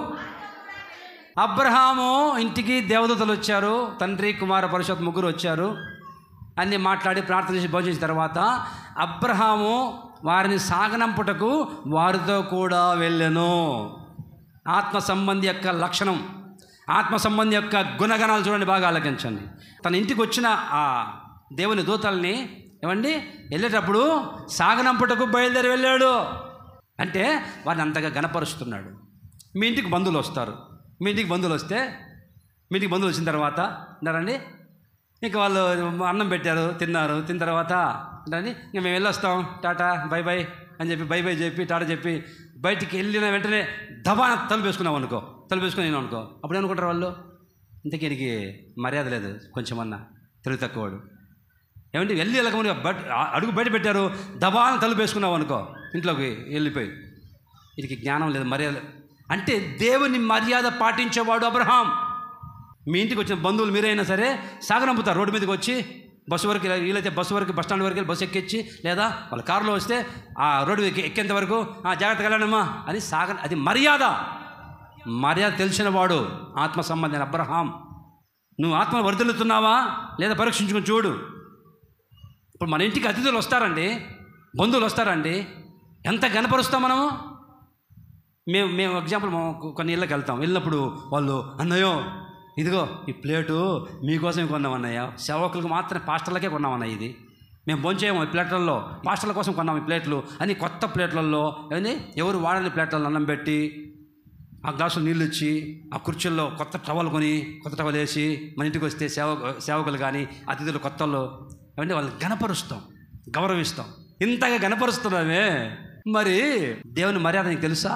అబ్రహాము ఇంటికి దేవదూతలు వచ్చారు, తండ్రి కుమార పరిషత్ ముగ్గురు వచ్చారు. అన్నీ మాట్లాడి ప్రార్థన చేసి భోజించిన తర్వాత అబ్రహాము వారిని సాగనంపుటకు వారితో కూడా వెళ్ళెను. ఆత్మ సంబంధి యొక్క లక్షణం, ఆత్మ సంబంధి యొక్క గుణగణాలు చూడండి, బాగా ఆలకించండి. తన ఇంటికి వచ్చిన ఆ దేవుని దూతల్ని ఏమండి వెళ్ళేటప్పుడు సాగనంపుటకు బయలుదేరి వెళ్ళాడు. అంటే వారిని అంతగా గణపరుస్తున్నాడు. మీ ఇంటికి బంధువులు వస్తారు, మీ ఇంటికి బంధువులు వస్తే, మీ ఇంటికి బంధువులు వచ్చిన తర్వాత ఉన్నారండి, ఇంకా వాళ్ళు అన్నం పెట్టారు, తిన్నారు, తిన్న తర్వాత అండి ఇంకా మేము వెళ్ళొస్తాం, టాటా బై బై అని చెప్పి బై బై చెప్పి టాటా చెప్పి బయటికి వెళ్ళిన వెంటనే దబాన తలుపు వేసుకున్నాం అనుకో, తలుపు వేసుకుని నేను అనుకో, అప్పుడు ఏమనుకుంటారు వాళ్ళు, ఇంతకీనికి మర్యాద లేదు, కొంచెమన్నా తెలివి తక్కువవాడు. ఏమంటే వెళ్ళి వెళ్ళకముందు అడుగు బయట పెట్టారు, దబాన తలుపు వేసుకున్నావు అనుకో, ఇంట్లోకి వెళ్ళిపోయి, వీరికి జ్ఞానం లేదు, మర్యాద. అంటే దేవుని మర్యాద పాటించేవాడు అబ్రహాం. మీ ఇంటికి వచ్చిన బంధువులు మీరైనా సరే సాగనంపుతారు. రోడ్డు మీదకి వచ్చి బస్సు వరకు, వీలైతే బస్సు వరకు, బస్ స్టాండ్ వరకు వెళ్ళి బస్సు ఎక్కించి, లేదా వాళ్ళ కారులో వస్తే ఆ రోడ్డు ఎక్కేంత వరకు జాగ్రత్తగా వెళ్ళండమ్మా అని అది మర్యాద. మర్యాద తెలిసిన వాడు ఆత్మ సంబంధమైన అబ్రహాం. నువ్వు ఆత్మ వర్ధిల్లుతున్నావా లేదా పరీక్షించుకుని చూడు. ఇప్పుడు మన ఇంటికి అతిథులు వస్తారండి, బంధువులు వస్తారండి, ఎంత గణపరుస్తాం మనము. మేము ఎగ్జాంపుల్ కొన్ని ఇళ్ళకి వెళ్తాం, వెళ్ళినప్పుడు వాళ్ళు అన్నయ్యో ఇదిగో ఈ ప్లేటు మీకోసమే కొన్నామన్నయ్య, సేవకులకు మాత్రమే, పాస్టర్లకే కొన్నామన్నయ్య, ఇది మేము భోంచేయము ఈ ప్లేట్లలో, పాస్టర్ల కోసం కొన్నాము ఈ ప్లేట్లు అని, కొత్త ప్లేట్లలో ఏమని ఎవరు వాడని ప్లేట్లలో అన్నం పెట్టి, ఆ గ్లాసులు నీళ్ళు ఇచ్చి, ఆ కుర్చీల్లో కొత్త టవల్ కొని, కొత్త టవల్ వేసి మన ఇంటికి వస్తే సేవకులు కానీ అతిథులు కొత్తల్లో ఏమంటే వాళ్ళని గణపరుస్తాం, గౌరవిస్తాం. ఇంతగా గణపరుస్తున్నామే, మరి దేవుని మర్యాద నీకు తెలుసా?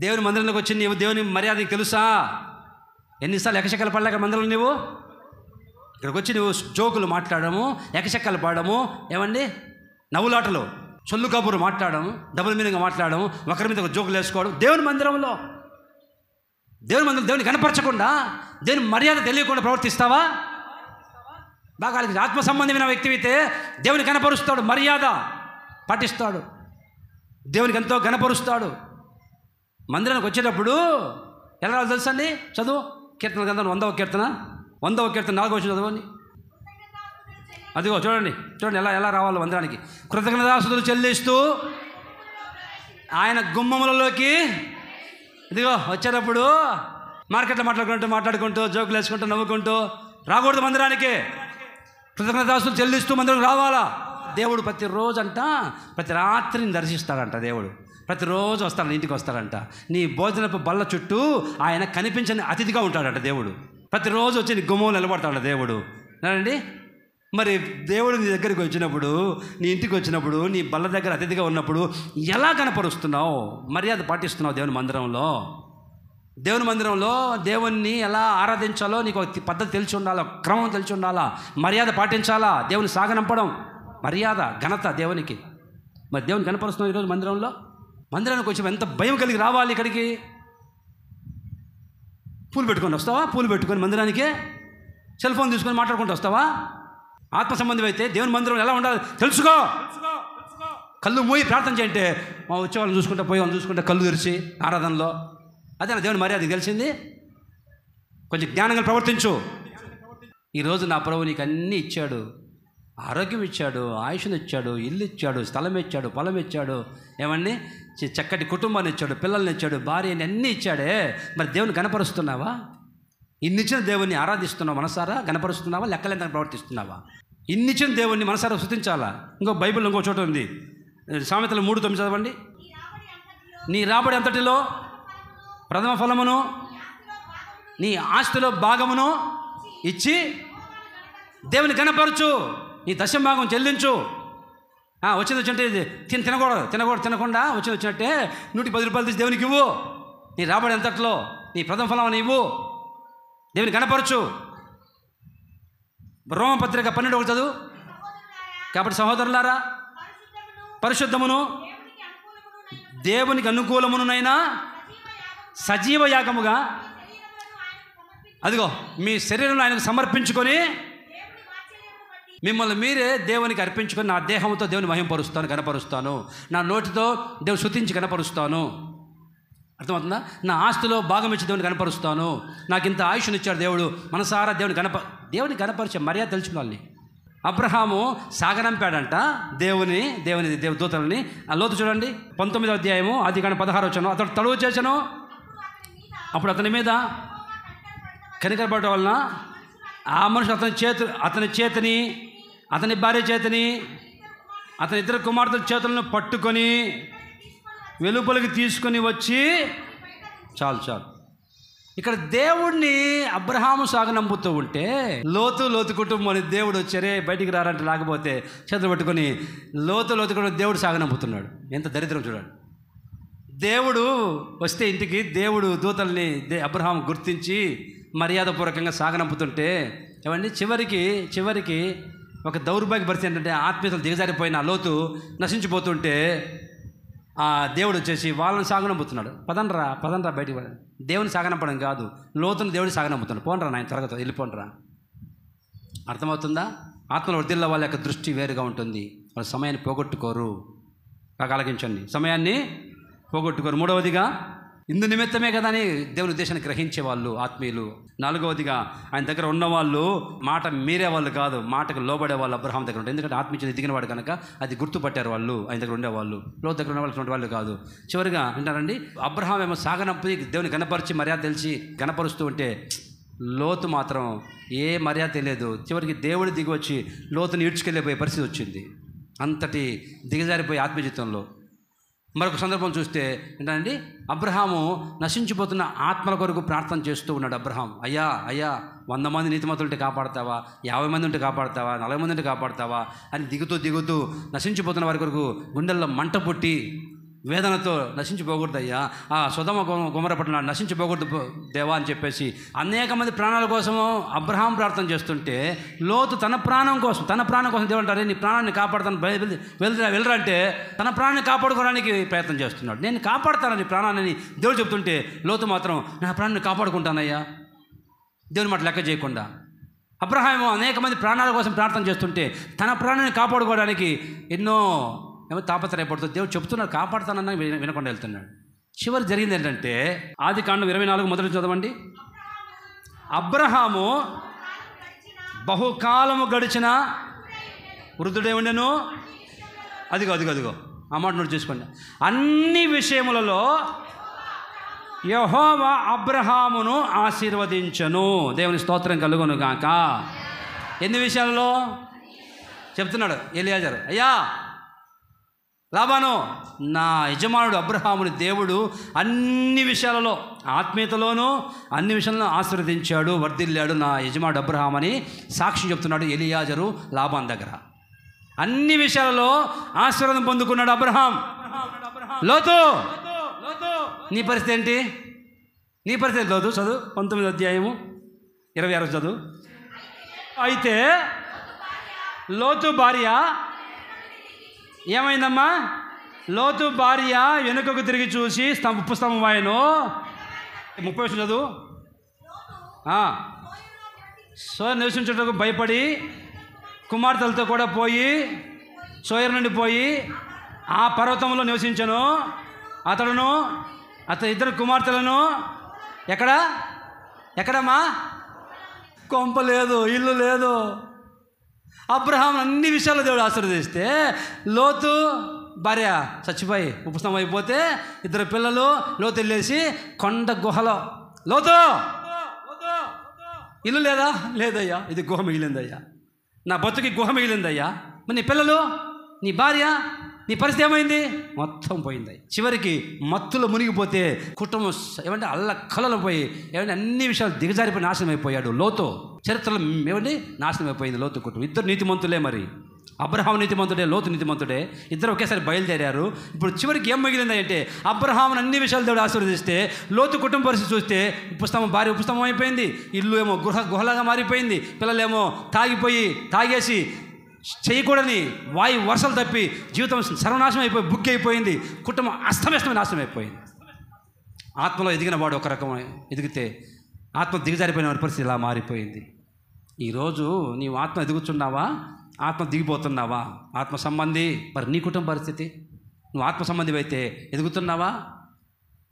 దేవుని మందిరంలోకి వచ్చి నీవు దేవుని మర్యాద నీకు తెలుసా? ఎన్నిసార్లు ఎకశక్కలు పడలేక మందిరంలో నీవు ఇక్కడికి వచ్చి నువ్వు జోకులు మాట్లాడము, ఎకశక్కలు పాడము, ఏమండి నవ్వులాటలు, చొల్లు కబురు మాట్లాడము, డబుల్ మీనింగ్గా మాట్లాడము, ఒకరి మీద ఒక జోకులు వేసుకోవడం. దేవుని మందిరంలో దేవుని కనపరచకుండా, దేవుని మర్యాద తెలియకుండా ప్రవర్తిస్తావా? బాగా ఆత్మ సంబంధమైన వ్యక్తి అయితే దేవుని కనపరుస్తాడు, మర్యాద పాటిస్తాడు, దేవునికి ఎంతో గణపరుస్తాడు. మందిరానికి వచ్చేటప్పుడు ఎలా రావాలి తెలుసండి? చదువు కీర్తన గ్రంథం 100వ కీర్తన 4వ వచనం చదవండి. అదిగో చూడండి ఎలా రావాలి మందిరానికి. కృతజ్ఞతాస్తుతులు చెల్లిస్తూ ఆయన గుమ్మములలోకి, ఇదిగో వచ్చేటప్పుడు మార్కెట్లో మాట్లాడుకుంటూ జోకులు వేసుకుంటూ నవ్వుకుంటూ రాకూడదు మందిరానికి. కృతజ్ఞతాస్తుతులు చెల్లిస్తూ మందిరం రావాలా. దేవుడు ప్రతి రాత్రిని దర్శిస్తాడంట. దేవుడు ప్రతిరోజు వస్తాడు, ఇంటికి వస్తాడంట. నీ భోజనపు బల్ల చుట్టూ ఆయన కనిపించని అతిథిగా ఉంటాడంట. దేవుడు ప్రతిరోజు వచ్చి నీ గుమ్మం నిలబడతాడు దేవుడు అండి. మరి దేవుడు నీ దగ్గరికి వచ్చినప్పుడు, నీ ఇంటికి వచ్చినప్పుడు, నీ బల్ల దగ్గర అతిథిగా ఉన్నప్పుడు ఎలా కనపరుస్తున్నావు, మర్యాద పాటిస్తున్నావు దేవుని మందిరంలో? దేవుని మందిరంలో దేవుణ్ణి ఎలా ఆరాధించాలో నీకు ఒక పద్ధతి తెలిసి ఉండాలా, క్రమం తెలిసి ఉండాలా, మర్యాద పాటించాలా. దేవుని సాగనంపడం మర్యాద, ఘనత దేవునికి. మరి దేవుని కనపరుస్తున్నావు ఈరోజు మందిరానికి వచ్చి ఎంత భయం కలిగి రావాలి ఇక్కడికి. పూలు పెట్టుకొని వస్తావా? పూలు పెట్టుకొని మందిరానికి సెల్ ఫోన్ తీసుకొని మాట్లాడుకుంటూ వస్తావా? ఆత్మ సంబంధం అయితే దేవుని మందిరం ఎలా ఉండాలి తెలుసుకో. కళ్ళు మూయి ప్రార్థన చేయంటే మా వచ్చేవాళ్ళని చూసుకుంటా, పోయి వాళ్ళని చూసుకుంటే కళ్ళు తెరిచి ఆరాధనలో, అదే దేవుని మర్యాద తెలిసింది. కొంచెం జ్ఞానంగా ప్రవర్తించు. ఈరోజు నా ప్రభువు నీకు అన్నీ ఇచ్చాడు, ఆరోగ్యం ఇచ్చాడు, ఆయుష్ను ఇచ్చాడు, ఇల్లు ఇచ్చాడు, స్థలం ఇచ్చాడు, పొలం ఇచ్చాడు, ఏమండి చక్కటి కుటుంబాన్ని ఇచ్చాడు, పిల్లల్ని ఇచ్చాడు, భార్యని అన్నీ ఇచ్చాడే. మరి దేవుని గణపరుస్తున్నావా? ఇన్నిచ్చిన దేవుణ్ణి ఆరాధిస్తున్నావా? మనసారా గణపరుస్తున్నావా? లెక్కలేంత ప్రవర్తిస్తున్నావా? ఇన్నిచ్చిన దేవుణ్ణి మనసారా స్తుతించాలా. బైబిల్ ఇంకో చోట ఉంది, సామెతలు 3:9 చదవండి. నీ రాబడి అంతటిలో ప్రథమ ఫలమును, నీ ఆస్తిలో భాగమును ఇచ్చి దేవుని గణపరచు. నీ దశమభాగం చెల్లించు. వచ్చింది వచ్చినట్టే తినకుండా వచ్చినట్టే 110 రూపాయలు తీసి దేవునికి ఇవ్వు. నీ రాబడి అంతట్లో నీ ప్రథమ ఫలం అని ఇవ్వు, దేవుని గణపరచు. రోమపత్రిక 12 చదువు. కాబట్టి సహోదరులారా, పరిశుద్ధమును దేవునికి అనుకూలమునైనా సజీవ యాగముగా అదిగో మీ శరీరంలో ఆయనకు సమర్పించుకొని మిమ్మల్ని మీరే దేవునికి అర్పించుకొని, నా దేహంతో దేవుని మహింపరుస్తాను, కనపరుస్తాను, నా నోటితో దేవుని స్తుతించి కనపరుస్తాను. అర్థమవుతుందా? నా ఆస్తిలో భాగం ఇచ్చి దేవుని కనపరుస్తాను, నాకు ఇంత ఆయుష్నిచ్చాడు దేవుడు, మనసారా దేవుని కనపరిచే మర్యాద తెలుసుకోవాలి. అబ్రహాము సాగనంపాడంట దేవుని దూతలని. ఆ లోతు చూడండి, 19వ అధ్యాయము ఆదికాండం 16వ వచనం. అతడు తడువు చేసెను, అప్పుడు అతని మీద కనికరపడటం వలన ఆ మనుషులు అతని చేతిని అతని భార్య చేతిని అతని ఇద్దరు కుమార్తెల చేతులను పట్టుకొని వెలుపలికి తీసుకొని వచ్చి చాలు ఇక్కడ దేవుడిని అబ్రహాము సాగనంపుతూ ఉంటే లోతు కుటుంబం అని దేవుడు వచ్చారే బయటికి రారంటే, లేకపోతే చేతులు పట్టుకొని లోతు కుటుంబం దేవుడు సాగనంపుతున్నాడు. ఎంత దరిద్రం చూడండి. దేవుడు వస్తే ఇంటికి దేవుడు దూతల్ని అబ్రహాం గుర్తించి మర్యాదపూర్వకంగా సాగనంపుతుంటే ఏమండి, చివరికి ఒక దౌర్భాగ్య పరిస్థితి ఏంటంటే, ఆత్మీయతలు దిగజారిపోయిన లోతు నశించిపోతుంటే ఆ దేవుడు వచ్చేసి వాళ్ళని సాగనంపుతున్నాడు. పదండ్రా బయటికి. దేవుని సాగనంపడం కాదు, లోతుని దేవుడు సాగనంపుతున్నాడు. పోండ్రా నాయన త్వరగా వెళ్ళిపోండ్రా. అర్థమవుతుందా? ఆత్మల వర్ధిల్ల వాళ్ళ యొక్క దృష్టి వేరుగా ఉంటుంది. వాళ్ళ సమయాన్ని పోగొట్టుకోరు. ఆలకించండి, సమయాన్ని పోగొట్టుకోరు. మూడవదిగా, ఇందు నిమిత్తమే కదా అని దేవుని ఉద్దేశాన్ని గ్రహించే వాళ్ళు ఆత్మీయులు. నాలుగవదిగా, ఆయన దగ్గర ఉన్నవాళ్ళు మాట మీరే వాళ్ళు కాదు, మాటకు లోబడే వాళ్ళు అబ్రహాం దగ్గర ఉంటారు. ఎందుకంటే ఆత్మీయులు దిగినవాడు కనుక అది గుర్తుపట్టారు వాళ్ళు, ఆయన దగ్గర ఉండేవాళ్ళు. లోతు దగ్గర ఉన్నవాళ్ళు వాళ్ళు కాదు. చివరిగా వింటారండి, అబ్రహాం ఏమో సాగనంపి దేవుని గణపరిచి మర్యాద తెలిసి గణపరుస్తూ ఉంటే లోతు మాత్రం ఏ మర్యాద తెలియదు. చివరికి దేవుడు దిగి వచ్చి లోతుని ఈడ్చుకెళ్ళిపోయే పరిస్థితి వచ్చింది. అంతటి దిగజారిపోయే ఆత్మీయ జీవితంలో. మరొక సందర్భం చూస్తే ఏంటండి, అబ్రహాము నశించిపోతున్న ఆత్మల కొరకు ప్రార్థన చేస్తూ ఉన్నాడు. అబ్రహాం, అయ్యా 100 మంది నీతిమంతులు ఉంటే కాపాడతావా, 50 మంది ఉంటే కాపాడతావా, 40 మంది ఉంటే కాపాడతావా అని దిగుతూ నశించిపోతున్న వారి కొరకు గుండెల్లో మంట పుట్టి వేదనతో నశించిపోకూడదయ్యా, ఆ సొదొమ గొమొర్రా పట్టణాలు నశించిపోకూడదు దేవా అని చెప్పేసి అనేక మంది ప్రాణాల కోసము అబ్రహాం ప్రార్థన చేస్తుంటే లోతు తన ప్రాణం కోసం దేవుడు అంటారు, నీ ప్రాణాన్ని కాపాడుతాను వెళ్ళరా అంటే తన ప్రాణాన్ని కాపాడుకోవడానికి ప్రయత్నం చేస్తున్నాడు. నేను కాపాడుతానని ప్రాణాన్ని దేవుడు చెప్తుంటే లోతు మాత్రం నా ప్రాణాన్ని కాపాడుకుంటానయ్యా దేవుని మాట లెక్క చేయకుండా. అబ్రహాము అనేక మంది ప్రాణాల కోసం ప్రార్థన చేస్తుంటే తన ప్రాణాన్ని కాపాడుకోవడానికి ఎన్నో తాపత్రయపడుతుంది. దేవుడు చెప్తున్నాడు కాపాడుతానన్నా వినకుండా వెళ్తున్నాడు. చివరి జరిగింది ఏంటంటే, ఆదికాండం 24 మొదటి చదవండి. అబ్రహాము బహుకాలము గడిచిన వృద్ధుడే ఉండెను. అదిగో ఆ మాట నోట్ చేసుకోండి. అన్ని విషయములలో యెహోవా అబ్రహామును ఆశీర్వదించెను. దేవుని స్తోత్రం కలుగును గాక. ఎన్ని విషయాలలో చెప్తున్నాడు ఎలియాజరు, అయ్యా లాబాను నా యజమానుడు అబ్రహాముని దేవుడు అన్ని విషయాలలో ఆత్మీయతలోనూ అన్ని విషయాలను ఆశీర్వదించాడు, వర్ధిల్లాడు నా యజమానుడు అబ్రహాం అని సాక్షి చెప్తున్నాడు ఎలియాజరు లాబాన్ దగ్గర. అన్ని విషయాలలో ఆశీర్వాదం పొందుకున్నాడు అబ్రహాం. లోతు నీ పరిస్థితి ఏంటి? నీ పరిస్థితి లోతు చదువు 19వ అధ్యాయము 26 చదువు. అయితే లోతు భార్య ఏమైందమ్మా? లోతు భార్య వెనుకకు తిరిగి చూసి ఉప్పు స్తంభం వాయను. 30 చదువు. సోయర్ నివసించుటకు భయపడి కుమార్తెలతో కూడా పోయి సోయర్ నుండి పోయి ఆ పర్వతంలో నివసించను. అతడును అతని ఇద్దరు కుమార్తెలను ఎక్కడమ్మా? కొంప లేదు, ఇల్లు లేదు. అబ్రహాం అన్ని విషయాల్లో దేవుడు ఆశీర్వదిస్తే లోతు భార్య చచ్చిపోయి ఉపస్తంభం అయిపోతే ఇద్దరు పిల్లలు లోతు వెళ్ళేసి కొండ గుహలో, లోతు ఇల్లు లేదయ్యా, ఇది గుహ మిగిలిందయ్యా, నా బతుకి గుహ మిగిలిందయ్యా. మరి నీ పిల్లలు, నీ భార్య, నీ పరిస్థితి ఏమైంది? మొత్తం పోయింది. చివరికి మత్తులో మునిగిపోతే కుటుంబం ఏమంటే అల్లకల్లలో పోయి ఏమంటే అన్ని విషయాలు దిగజారిపోయి నాశనం అయిపోయాడు లోతు. చరిత్రలో ఏమండి నాశనం అయిపోయింది లోతు కుటుంబం. ఇద్దరు నీతిమంతులే. మరి అబ్రహాం నీతిమంతుడే, లోతు నీతిమంతుడే, ఇద్దరు ఒకేసారి బయలుదేరారు. ఇప్పుడు చివరికి ఏం మిగిలింది అంటే అబ్రహాం అన్ని విషయాలు దేవుడు ఆశీర్వదిస్తే లోతు కుటుంబ పరిస్థితి చూస్తే భార్య ఉపస్తంభం అయిపోయింది, ఇల్లు ఏమో గుహలాగా మారిపోయింది, పిల్లలేమో తాగేసి చేయకూడని వాయు వర్షాలు తప్పి జీవితం సర్వనాశనం అయిపోయి బుక్ అయిపోయింది, కుటుంబం అస్తవ్యస్తమైన నాశనం అయిపోయింది. ఆత్మలో ఎదిగిన వాడు ఒక రకం ఎదిగితే ఆత్మ దిగజారిపోయిన వాడి పరిస్థితి ఇలా మారిపోయింది. ఈరోజు నీవు ఆత్మ ఎదుగుతున్నావా, ఆత్మ దిగిపోతున్నావా? ఆత్మ సంబంధి. మరి నీ కుటుంబ పరిస్థితి, నువ్వు ఆత్మ సంబంధి అయితే ఎదుగుతున్నావా,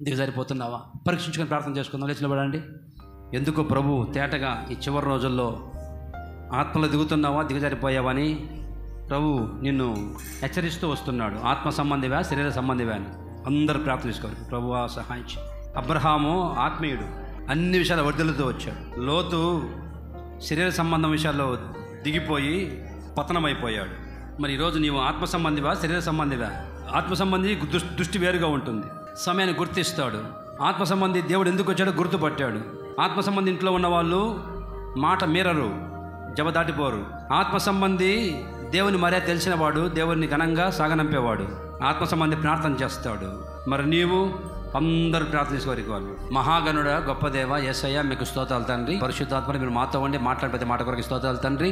దిగజారిపోతున్నావా? పరీక్షించుకొని ప్రార్థన చేసుకుందాం. లేచి నిలబడండి. ఎందుకు ప్రభు తేటగా ఈ చివరి రోజుల్లో ఆత్మలో దిగుతున్నావా, దిగజారిపోయావని ప్రభు నిన్ను హెచ్చరిస్తూ వస్తున్నాడు. ఆత్మ సంబంధివా, శరీర సంబంధివా అని అందరూ ప్రార్థన చేసుకోవాలి. ప్రభువా సహాయం చేయి. అబ్రహాము ఆత్మీయుడు, అన్ని విషయాలు వర్ధిల్లుతూ వచ్చాడు. లోతు శరీర సంబంధం విషయాల్లో దిగిపోయి పతనమైపోయాడు. మరి ఈరోజు నీవు ఆత్మ సంబంధివా, శరీర సంబంధివా? ఆత్మ సంబంధి దృష్టి వేరుగా ఉంటుంది, సమయాన్ని గుర్తిస్తాడు. ఆత్మ సంబంధి దేవుడు ఎందుకు వచ్చాడో గుర్తుపట్టాడు. ఆత్మ సంబంధి ఇంట్లో ఉన్నవాళ్ళు మాట మీరరు, జబ దాటిపోరు. ఆత్మ సంబంధి దేవుని మర్యాద తెలిసినవాడు, దేవుని ఘనంగా సాగనంపేవాడు. ఆత్మ సంబంధి ప్రార్థన చేస్తాడు. మరి నీవు అందరూ ప్రార్థన చేసుకోవాలి. మహాగణుడ గొప్ప దేవ యేసయ్య మీకు స్తోత్రాలు తండ్రి. పరిశుద్ధాత్మని మీరు మాతో ఉండి మాట్లాడే ప్రతి మాట కొరకు స్తోత్రాలు తండ్రి.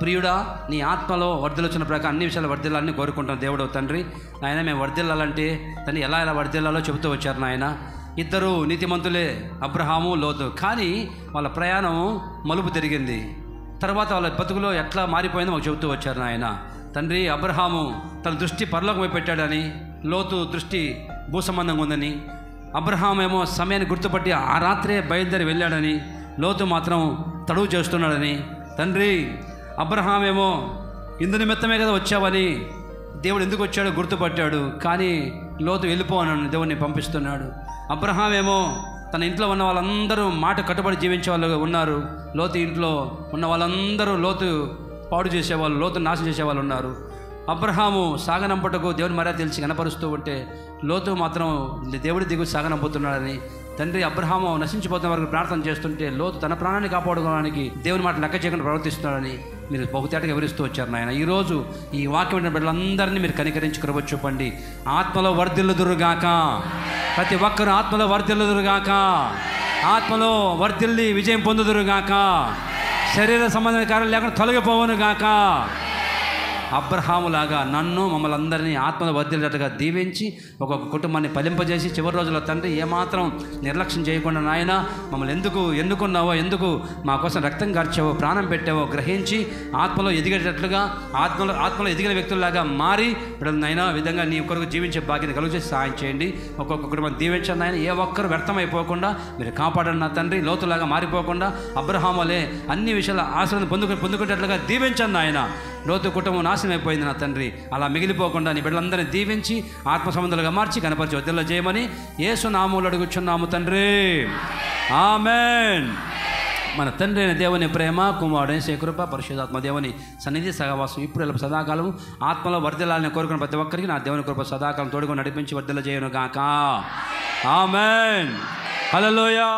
ప్రియుడా, నీ ఆత్మలో వర్ధిల్లుచిన ప్రకారం అన్ని విషయాలు వర్ధిల్లాలని కోరుకుంటాం దేవుడు తండ్రి. నాయన మేము వర్ధిల్లాలంటే తను ఎలా వర్ధిల్లాలో చెబుతూ వచ్చారు నాయన. ఇద్దరు నీతిమంతులే, అబ్రహాము లోతు. కానీ వాళ్ళ ప్రయాణం మలుపు తిరిగింది. తర్వాత వాళ్ళ బతుకులో ఎట్లా మారిపోయిందో మాకు చెబుతూ వచ్చారు నాయన తండ్రి. అబ్రహాము తన దృష్టి పరలోకం వైపు పెట్టాడని, లోతు దృష్టి భూ సంబంధంగా ఉందని. అబ్రహాం ఏమో సమయాన్ని గుర్తుపట్టి ఆ రాత్రే బయలుదేరి వెళ్ళాడని, లోతు మాత్రం తడువు చేస్తున్నాడని. తండ్రి, అబ్రహాం ఏమో ఇందు నిమిత్తమే కదా వచ్చావని దేవుడు ఎందుకు వచ్చాడో గుర్తుపట్టాడు. కానీ లోతు వెళ్ళిపోవాలని దేవుడిని పంపిస్తున్నాడు. అబ్రహాం ఏమో తన ఇంట్లో ఉన్న వాళ్ళందరూ మాట కట్టుబడి జీవించే వాళ్ళు ఉన్నారు. లోతు ఇంట్లో ఉన్న వాళ్ళందరూ లోతు పాడు చేసేవాళ్ళు, లోతు నాశనం చేసేవాళ్ళు ఉన్నారు. అబ్రహాము సాగనంపటకు దేవుని మర్యాద తెలిసి కనపరుస్తూ ఉంటే, లోతు మాత్రం దేవుడి దిగు సాగనంపుతున్నాడని. తండ్రి, అబ్రహాము నశించిపోతున్న వరకు ప్రార్థన చేస్తుంటే లోతు తన ప్రాణాన్ని కాపాడుకోవడానికి దేవుని మాట లెక్క చేయకుండా ప్రవర్తిస్తున్నాడని మీరు బహుతేటగా వివరిస్తూ వచ్చారు నాయన. ఈరోజు ఈ వాక్యం విన్న బిడ్డలందరినీ మీరు కనికరించి కృప చూపండి. ఆత్మలో వర్ధిల్లుదురుగాక, ప్రతి ఒక్కరు ఆత్మలో వర్ధిల్లుదురుగాక, ఆత్మలో వర్ధిల్లి విజయం పొందుదురుగాక, శరీర సంబంధమైన కార్యాలు లేకుండా తొలగిపోవనుగాక. అబ్రహాములాగా నన్ను మమ్మల్ని అందరినీ ఆత్మలో వర్ధిల్లేటట్టుగా దీవించి ఒక్కొక్క కుటుంబాన్ని ఫలింపజేసి చివరి రోజుల్లో తండ్రి ఏమాత్రం నిర్లక్ష్యం చేయకుండా నాయన మమ్మల్ని ఎందుకు ఎన్నుకున్నావో, ఎందుకు మా కోసం రక్తం కార్చావో, ప్రాణం పెట్టావో గ్రహించి ఆత్మలో ఎదిగేటట్లుగా ఆత్మలో ఎదిగిన వ్యక్తుల్లాగా మారి నాయన విధంగా నీ కొరకు జీవించే భాగ్యాన్ని కలుగు చేసి సహాయం చేయండి. ఒక్కొక్క కుటుంబాన్ని దీవించండి నాయన. ఏ ఒక్కరు వ్యర్థమైపోకుండా మీరు కాపాడండి నా తండ్రి. లోతులాగా మారిపోకుండా అబ్రహాములే అన్ని విషయాల ఆశలను పొందుకునేటట్లుగా దీవించండి నాయన. లోతు కుటుంబం నాశనం అయిపోయింది నా తండ్రి. అలా మిగిలిపోకుండా నీ బిడ్డలందరినీ దీవించి ఆత్మ సంబంధాలుగా మార్చి కనపరిచి వద్దల్లో చేయమని యేసు నామములో అడుగుచున్నాము తండ్రి. ఆమేన్. మన తండ్రి అయిన దేవుని ప్రేమ, కుమారుడైన కృప, పరిశుద్ధాత్మ దేవుని సన్నిధి సహవాసం ఇప్పుడు సదాకాలం ఆత్మలో వర్ధిల్లాలని కోరుకున్న ప్రతి ఒక్కరికి నా దేవుని కృప సదాకాలం తోడుగా నడిపించి వర్ధిల్ల చేయను గాక. ఆమేన్. హల్లెలూయా.